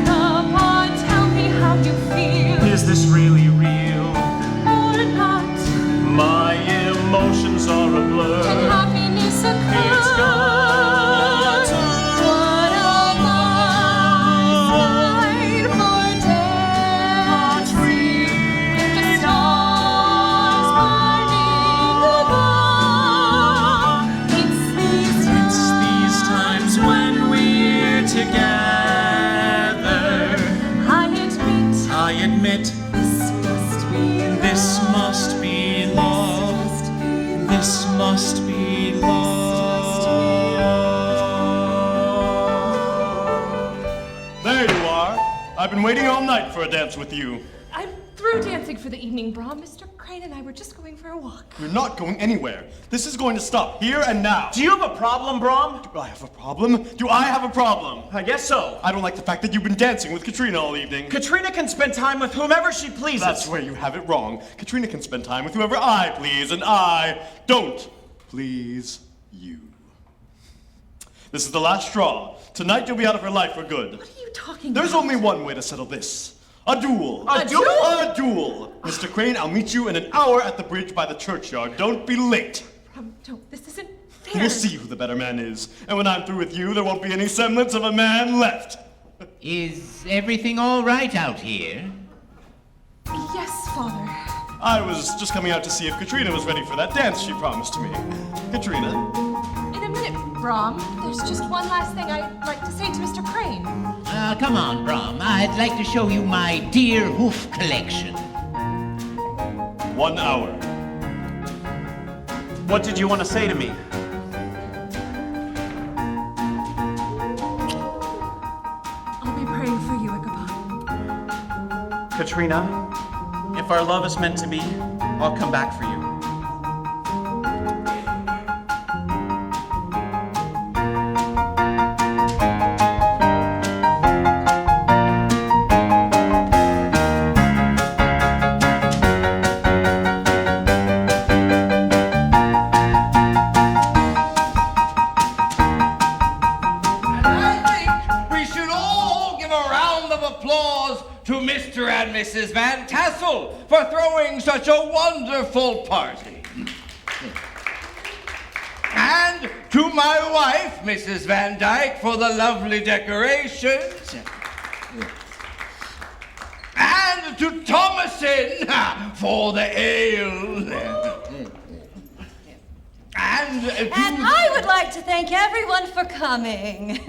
Speaker 14: Come on, tell me how you feel.
Speaker 5: Is this really real?
Speaker 14: Or not?
Speaker 5: My emotions are a blur.
Speaker 14: And happiness occurs.
Speaker 5: It's good.
Speaker 14: What a nice night for dancing, with the stars burning above. It's
Speaker 5: these times when we're together, I admit this must be love. This must be love.
Speaker 7: There you are. I've been waiting all night for a dance with you.
Speaker 14: I'm through dancing for the evening, Brom. Mr. Crane and I were just going for a walk.
Speaker 7: You're not going anywhere. This is going to stop here and now.
Speaker 5: Do you have a problem, Brom?
Speaker 7: Do I have a problem? Do I have a problem?
Speaker 5: I guess so.
Speaker 7: I don't like the fact that you've been dancing with Katrina all evening.
Speaker 5: Katrina can spend time with whomever she pleases.
Speaker 7: That's where you have it wrong. Katrina can spend time with whoever I please, and I don't please you. This is the last straw. Tonight you'll be out of her life for good.
Speaker 14: What are you talking
Speaker 7: There's
Speaker 14: about?
Speaker 7: only one way to settle this. A duel.
Speaker 5: A duel?
Speaker 7: A duel. Mr. Crane, I'll meet you in an hour at the bridge by the churchyard. Don't be late.
Speaker 14: No, this isn't fair.
Speaker 7: We'll see who the better man is. And when I'm through with you, there won't be any semblance of a man left.
Speaker 13: Is everything all right out here?
Speaker 14: Yes, Father.
Speaker 7: I was just coming out to see if Katrina was ready for that dance she promised me. Katrina?
Speaker 14: In a minute, Brom. There's just one last thing I'd like to say to Mr. Crane.
Speaker 13: Come on, Brom. I'd like to show you my deer hoof collection.
Speaker 7: 1 hour.
Speaker 5: What did you want to say to me?
Speaker 14: I'll be praying for you, Ichabod.
Speaker 5: Katrina, if our love is meant to be, I'll come back for you.
Speaker 11: Mrs. Van Tassel for throwing such a wonderful party. And to my wife, Mrs. Van Dyke, for the lovely decorations. And to Thomasin for the ale. And
Speaker 16: I would like to thank everyone for coming.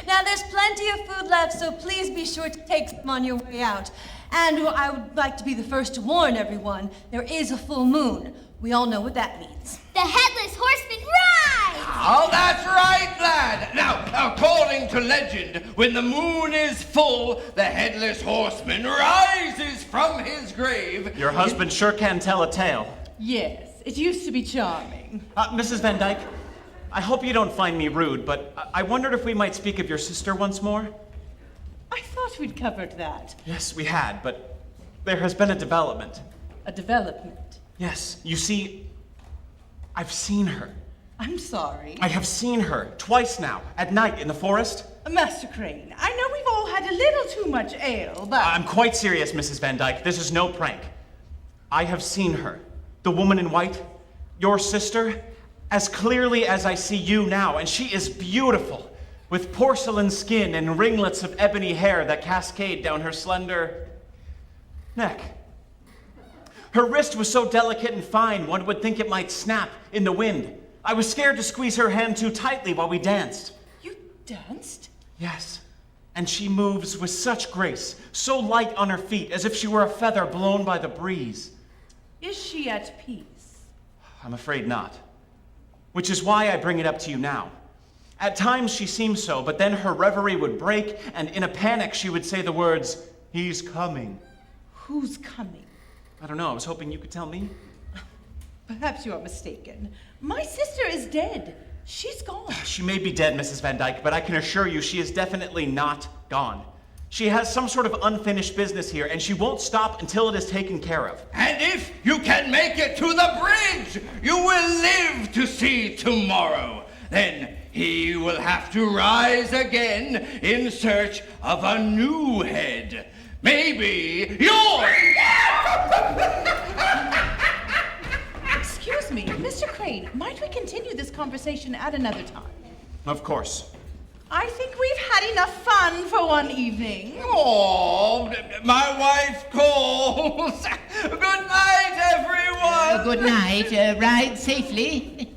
Speaker 16: Now, there's plenty of food left, so please be sure to take some on your way out. And I would like to be the first to warn everyone, there is a full moon. We all know what that means.
Speaker 8: The Headless Horseman rides!
Speaker 11: Oh, that's right, lad. Now, according to legend, when the moon is full, the Headless Horseman rises from his grave.
Speaker 5: Your husband sure can tell a tale.
Speaker 2: Yes, it used to be charming.
Speaker 5: Mrs. Van Dyke, I hope you don't find me rude, but I wondered if we might speak of your sister once more.
Speaker 2: I thought we'd covered that.
Speaker 5: Yes, we had, but there has been a development.
Speaker 2: A development?
Speaker 5: Yes, you see, I've seen her.
Speaker 2: I'm sorry.
Speaker 5: I have seen her twice now, at night in the forest.
Speaker 2: Master Crane, I know we've all had a little too much ale, but...
Speaker 5: I'm quite serious, Mrs. Van Dyke. This is no prank. I have seen her, the woman in white, your sister, as clearly as I see you now, and she is beautiful, with porcelain skin and ringlets of ebony hair that cascade down her slender neck. Her wrist was so delicate and fine, one would think it might snap in the wind. I was scared to squeeze her hand too tightly while we danced.
Speaker 2: You danced?
Speaker 5: Yes. And she moves with such grace, so light on her feet, as if she were a feather blown by the breeze.
Speaker 2: Is she at peace?
Speaker 5: I'm afraid not. Which is why I bring it up to you now. At times she seemed so, but then her reverie would break, and in a panic she would say the words, "He's coming."
Speaker 2: Who's coming?
Speaker 5: I don't know, I was hoping you could tell me.
Speaker 2: Perhaps you are mistaken. My sister is dead. She's gone.
Speaker 5: She may be dead, Mrs. Van Dyke, but I can assure you she is definitely not gone. She has some sort of unfinished business here, and she won't stop until it is taken care of.
Speaker 11: And if you can make it to the bridge, you will live to see tomorrow. Then he will have to rise again in search of a new head. Maybe yours!
Speaker 2: Excuse me, Mr. Crane, might we continue this conversation at another time?
Speaker 5: Of course.
Speaker 2: I think we've had enough fun for one evening.
Speaker 11: Oh, my wife calls. Good night, everyone.
Speaker 13: Good night. Ride safely.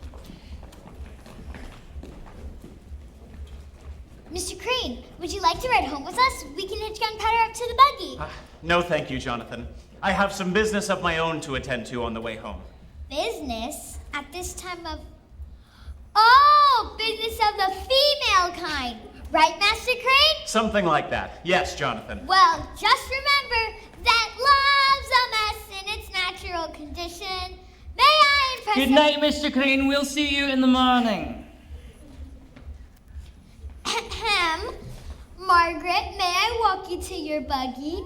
Speaker 8: Mr. Crane, would you like to ride home with us? We can hitch Gunpowder up to the buggy.
Speaker 5: No, thank you, Jonathan. I have some business of my own to attend to on the way home.
Speaker 8: Business? At this time of... Oh, business of the female kind. Right, Master Crane?
Speaker 5: Something like that. Yes, Jonathan.
Speaker 8: Well, just remember that love's a mess in its natural condition. May I impress...
Speaker 10: Good night, Mr. Crane. We'll see you in the morning.
Speaker 8: Ahem. Margaret, may I walk you to your buggy?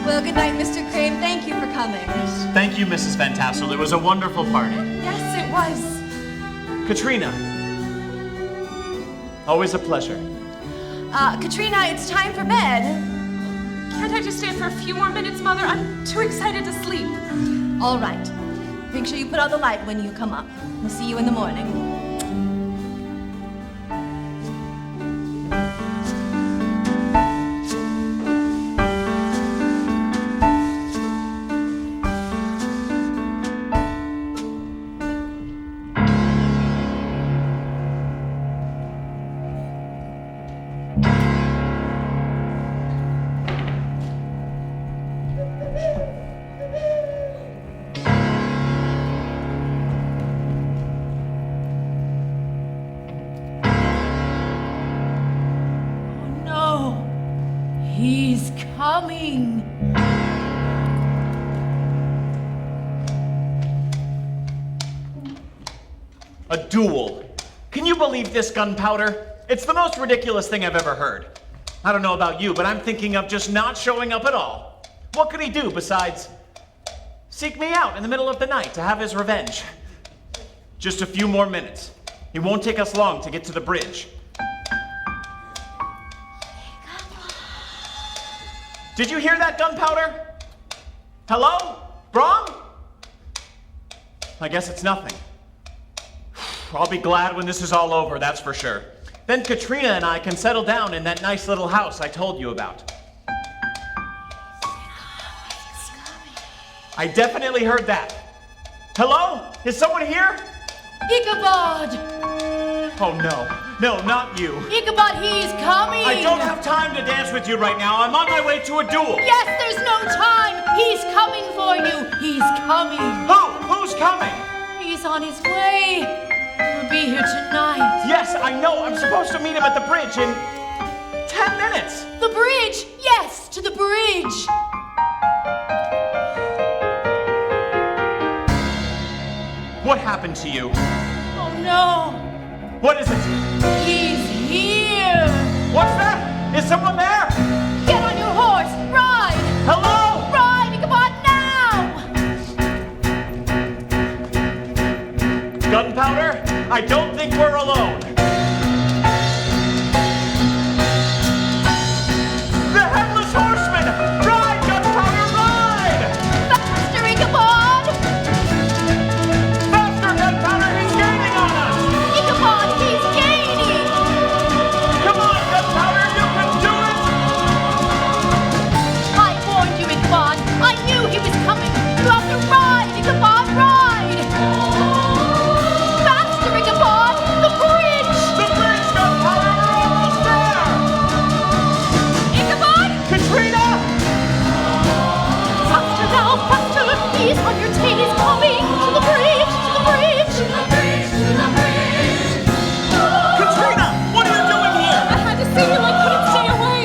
Speaker 16: Well, good night, Mr. Crane. Thank you for coming.
Speaker 5: Thank you, Mrs. Van Tassel. It was a wonderful party.
Speaker 16: Yes, it was.
Speaker 5: Katrina. Always a pleasure.
Speaker 16: Katrina, it's time for bed.
Speaker 14: Can't I just stay for a few more minutes, Mother? I'm too excited to sleep.
Speaker 16: All right. Make sure you put out the light when you come up. We'll see you in the morning.
Speaker 1: He's coming.
Speaker 5: A duel. Can you believe this, Gunpowder? It's the most ridiculous thing I've ever heard. I don't know about you, but I'm thinking of just not showing up at all. What could he do besides seek me out in the middle of the night to have his revenge? Just a few more minutes. It won't take us long to get to the bridge. Did you hear that, Gunpowder? Hello? Brom? I guess it's nothing. I'll be glad when this is all over, that's for sure. Then Katrina and I can settle down in that nice little house I told you about. I definitely heard that. Hello? Is someone here?
Speaker 1: Ichabod!
Speaker 5: Oh no. No, not you.
Speaker 1: Ichabod, he's coming!
Speaker 5: I don't have time to dance with you right now. I'm on my way to a duel.
Speaker 1: Yes, there's no time! He's coming for you! He's coming!
Speaker 5: Who's coming?
Speaker 1: He's on his way. He'll be here tonight.
Speaker 5: Yes, I know. I'm supposed to meet him at the bridge in 10 minutes.
Speaker 1: The bridge! Yes, to the bridge!
Speaker 5: What happened to you?
Speaker 1: Oh no!
Speaker 5: What is it?
Speaker 1: He's here!
Speaker 5: What's that? Is someone there?
Speaker 1: Get on your horse! Ride!
Speaker 5: Hello?
Speaker 1: Ride, Ichabod, now!
Speaker 5: Gunpowder? I don't think we're alone. The Headless Horseman! Ride, Gunpowder, ride!
Speaker 1: Faster, Ichabod!
Speaker 5: Faster, Gunpowder, he's gaining on us!
Speaker 1: Ichabod, he's gaining!
Speaker 5: Come on, Gunpowder, you can do it!
Speaker 1: I warned you, Ichabod. I knew he was coming. You have to ride, Ichabod, ride! Faster, Ichabod! The bridge!
Speaker 5: The bridge, Gunpowder, we're almost there!
Speaker 1: Ichabod!
Speaker 5: Katrina!
Speaker 1: Faster now, faster! He's on your tail, he's coming! To the bridge, to the bridge! To the bridge, to the bridge!
Speaker 5: Katrina, what are you doing here?
Speaker 1: I had to see him, I couldn't stay away!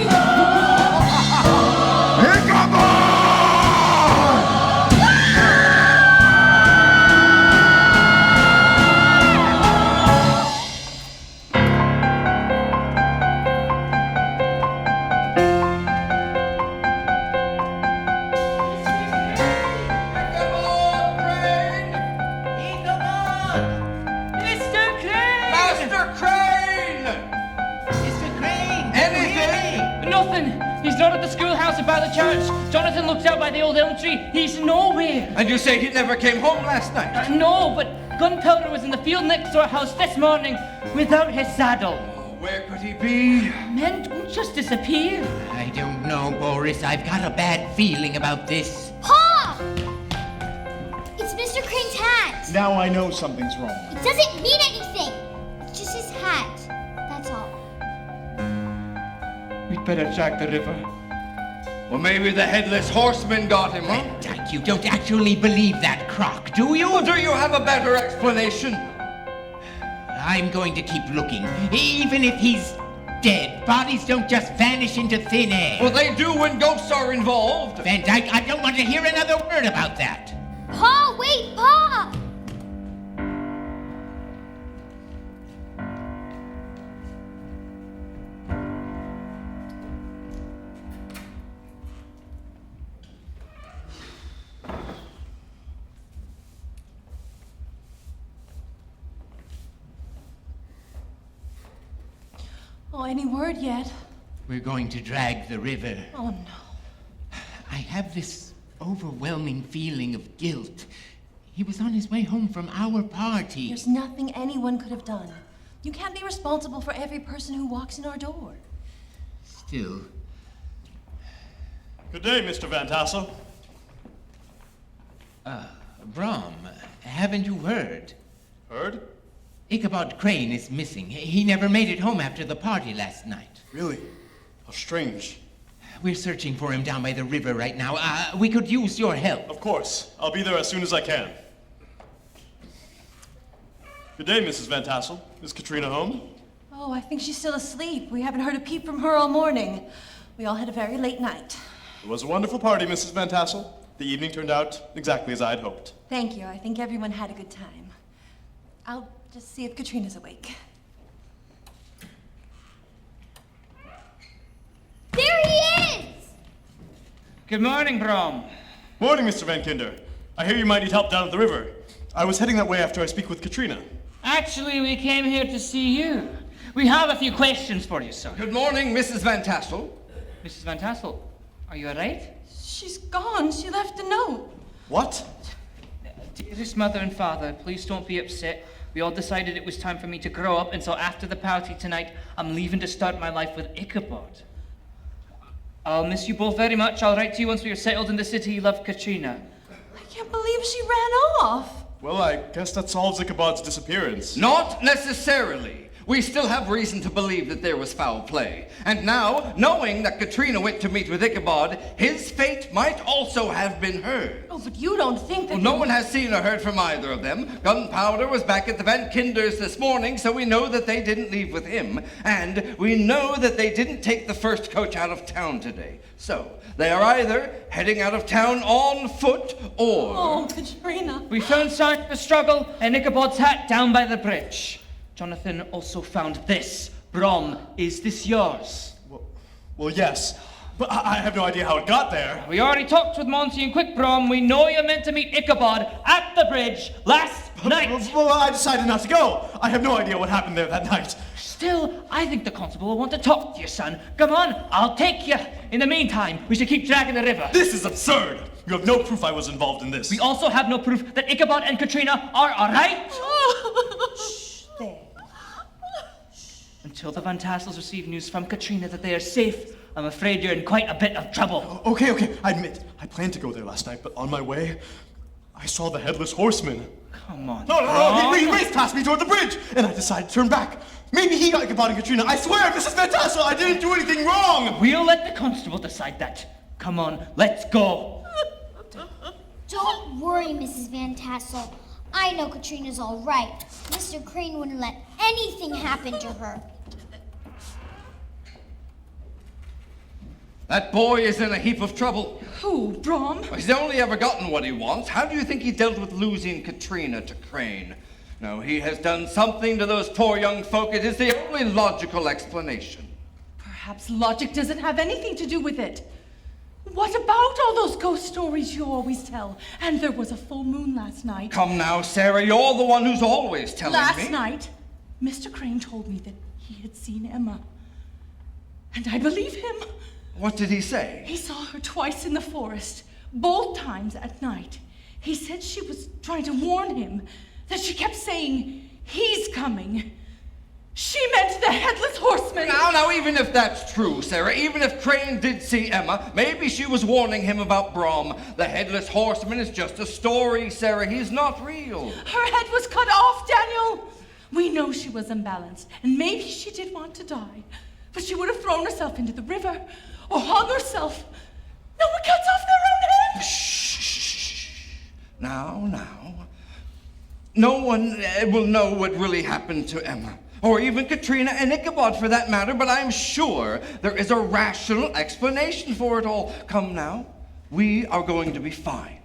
Speaker 10: Mr. Crane!
Speaker 11: Master Crane!
Speaker 13: Mr. Crane!
Speaker 11: Anything?
Speaker 10: Nothing. He's not at the schoolhouse or by the church. Jonathan looked out by the old elm tree. He's nowhere.
Speaker 11: And you say he never came home last night?
Speaker 10: No, but Gunpowder was in the field next to our house this morning without his saddle.
Speaker 11: Where could he be?
Speaker 10: Men don't just disappear.
Speaker 13: I don't know, Boris. I've got a bad feeling about this.
Speaker 8: Pa! It's Mr. Crane's hat.
Speaker 12: Now I know something's wrong.
Speaker 8: It doesn't mean anything. It's just his hat. That's all.
Speaker 10: We'd better track the river.
Speaker 11: Well, maybe the Headless Horseman got him, huh?
Speaker 13: Van Dyke, you don't actually believe that crock, do you?
Speaker 11: Well, do you have a better explanation?
Speaker 13: I'm going to keep looking, even if he's dead. Bodies don't just vanish into thin air.
Speaker 11: Well, they do when ghosts are involved.
Speaker 13: Van Dyke, I don't want to hear another word about that.
Speaker 8: Pa, wait, Pa!
Speaker 14: Oh, any word yet?
Speaker 13: We're going to drag the river.
Speaker 14: Oh, no.
Speaker 13: I have this overwhelming feeling of guilt. He was on his way home from our party.
Speaker 16: There's nothing anyone could have done. You can't be responsible for every person who walks in our door.
Speaker 13: Still.
Speaker 7: Good day, Mr. Van Tassel.
Speaker 13: Brom, haven't you heard?
Speaker 7: Heard?
Speaker 13: Ichabod Crane is missing. He never made it home after the party last night.
Speaker 7: Really? How strange.
Speaker 13: We're searching for him down by the river right now. We could use your help.
Speaker 7: Of course. I'll be there as soon as I can. Good day, Mrs. Van Tassel. Is Katrina home?
Speaker 16: Oh, I think she's still asleep. We haven't heard a peep from her all morning. We all had a very late night.
Speaker 7: It was a wonderful party, Mrs. Van Tassel. The evening turned out exactly as I had hoped.
Speaker 16: Thank you. I think everyone had a good time. I'll just see if Katrina's awake.
Speaker 8: There he is!
Speaker 10: Good morning, Brom.
Speaker 7: Morning, Mr. Van Kinder. I hear you might need help down at the river. I was heading that way after I speak with Katrina.
Speaker 10: Actually, we came here to see you. We have a few questions for you, sir.
Speaker 11: Good morning, Mrs. Van Tassel.
Speaker 10: Mrs. Van Tassel, are you all right?
Speaker 16: She's gone. She left a note.
Speaker 7: What?
Speaker 10: Dearest mother and father, please don't be upset. We all decided it was time for me to grow up, and so after the party tonight, I'm leaving to start my life with Ichabod. I'll miss you both very much. I'll write to you once we are settled in the city. Love, Katrina.
Speaker 16: I can't believe she ran off.
Speaker 7: Well, I guess that solves Ichabod's disappearance.
Speaker 11: Not necessarily. We still have reason to believe that there was foul play. And now, knowing that Katrina went to meet with Ichabod, his fate might also have been hers.
Speaker 16: Oh, but you don't think that...
Speaker 11: Well, no one has seen or heard from either of them. Gunpowder was back at the Van Kinders this morning, so we know that they didn't leave with him. And we know that they didn't take the first coach out of town today. So, they are either heading out of town on foot or...
Speaker 16: Oh, Katrina.
Speaker 10: We found signs of a struggle and Ichabod's hat down by the bridge. Jonathan also found this. Brom, is this yours?
Speaker 7: Well, yes. But I have no idea how it got there.
Speaker 10: We already talked with Monty and Quick, Brom. We know you meant to meet Ichabod at the bridge last night.
Speaker 7: Well, I decided not to go. I have no idea what happened there that night.
Speaker 10: Still, I think the constable will want to talk to you, son. Come on, I'll take you. In the meantime, we should keep dragging the river.
Speaker 7: This is absurd. You have no proof I was involved in this.
Speaker 10: We also have no proof that Ichabod and Katrina are all right.
Speaker 16: Shh, there.
Speaker 10: Until the Van Tassels receive news from Katrina that they are safe, I'm afraid you're in quite a bit of trouble.
Speaker 7: Okay, I admit, I planned to go there last night, but on my way, I saw the Headless Horseman.
Speaker 10: Come on.
Speaker 7: No, he raced past me toward the bridge, and I decided to turn back. Maybe he got Ichabod and Katrina. I swear, Mrs. Van Tassel, I didn't do anything wrong.
Speaker 10: We'll let the constable decide that. Come on, let's go.
Speaker 8: Don't worry, Mrs. Van Tassel. I know Katrina's all right. Mr. Crane wouldn't let anything happen to her.
Speaker 11: That boy is in a heap of trouble.
Speaker 2: Who, Brom?
Speaker 11: He's only ever gotten what he wants. How do you think he dealt with losing Katrina to Crane? No, he has done something to those poor young folk. It is the only logical explanation.
Speaker 2: Perhaps logic doesn't have anything to do with it. What about all those ghost stories you always tell? And there was a full moon last night.
Speaker 11: Come now, Sarah, you're the one who's always telling me.
Speaker 2: Last night, Mr. Crane told me that he had seen Emma. And I believe him.
Speaker 11: What did he say?
Speaker 2: He saw her twice in the forest, both times at night. He said she was trying to warn him, that she kept saying, "He's coming." She meant the Headless Horseman.
Speaker 11: Now, even if that's true, Sarah, even if Crane did see Emma, maybe she was warning him about Brom. The Headless Horseman is just a story, Sarah. He's not real.
Speaker 2: Her head was cut off, Daniel. We know she was imbalanced, and maybe she did want to die. But she would have thrown herself into the river, or hung herself. No one cuts off their own head.
Speaker 11: Shh. Now. No one will know what really happened to Emma. Or even Katrina and Ichabod for that matter, but I'm sure there is a rational explanation for it all. Come now, we are going to be fine.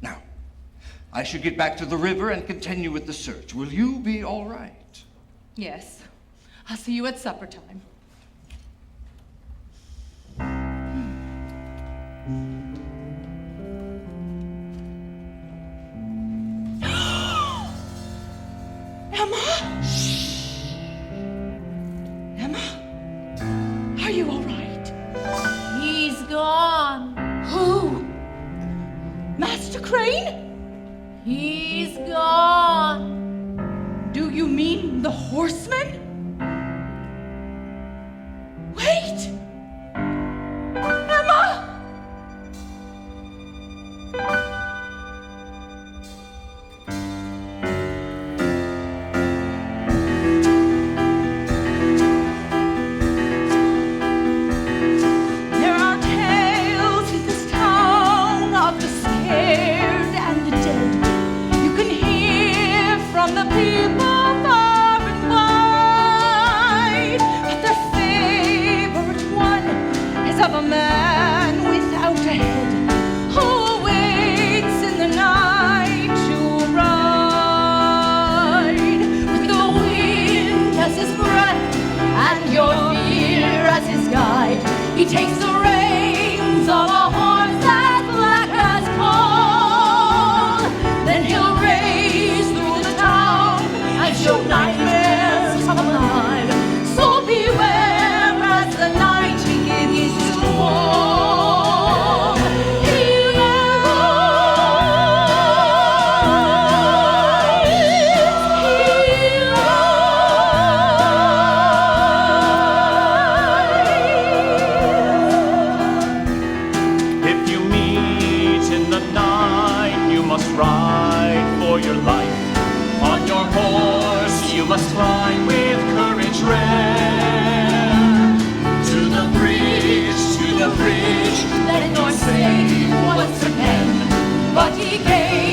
Speaker 11: Now, I should get back to the river and continue with the search. Will you be all right?
Speaker 2: Yes. I'll see you at supper time. Emma? Shh. Emma? Are you all right?
Speaker 1: He's gone.
Speaker 2: Who? Master Crane?
Speaker 1: He's gone.
Speaker 2: Do you mean the horseman? Wait! Emma! There are tales in this town of the scared and the dead. You can hear from the people far and wide.
Speaker 6: climb with courage rare. To the bridge,
Speaker 1: Let nor say once again, but he gave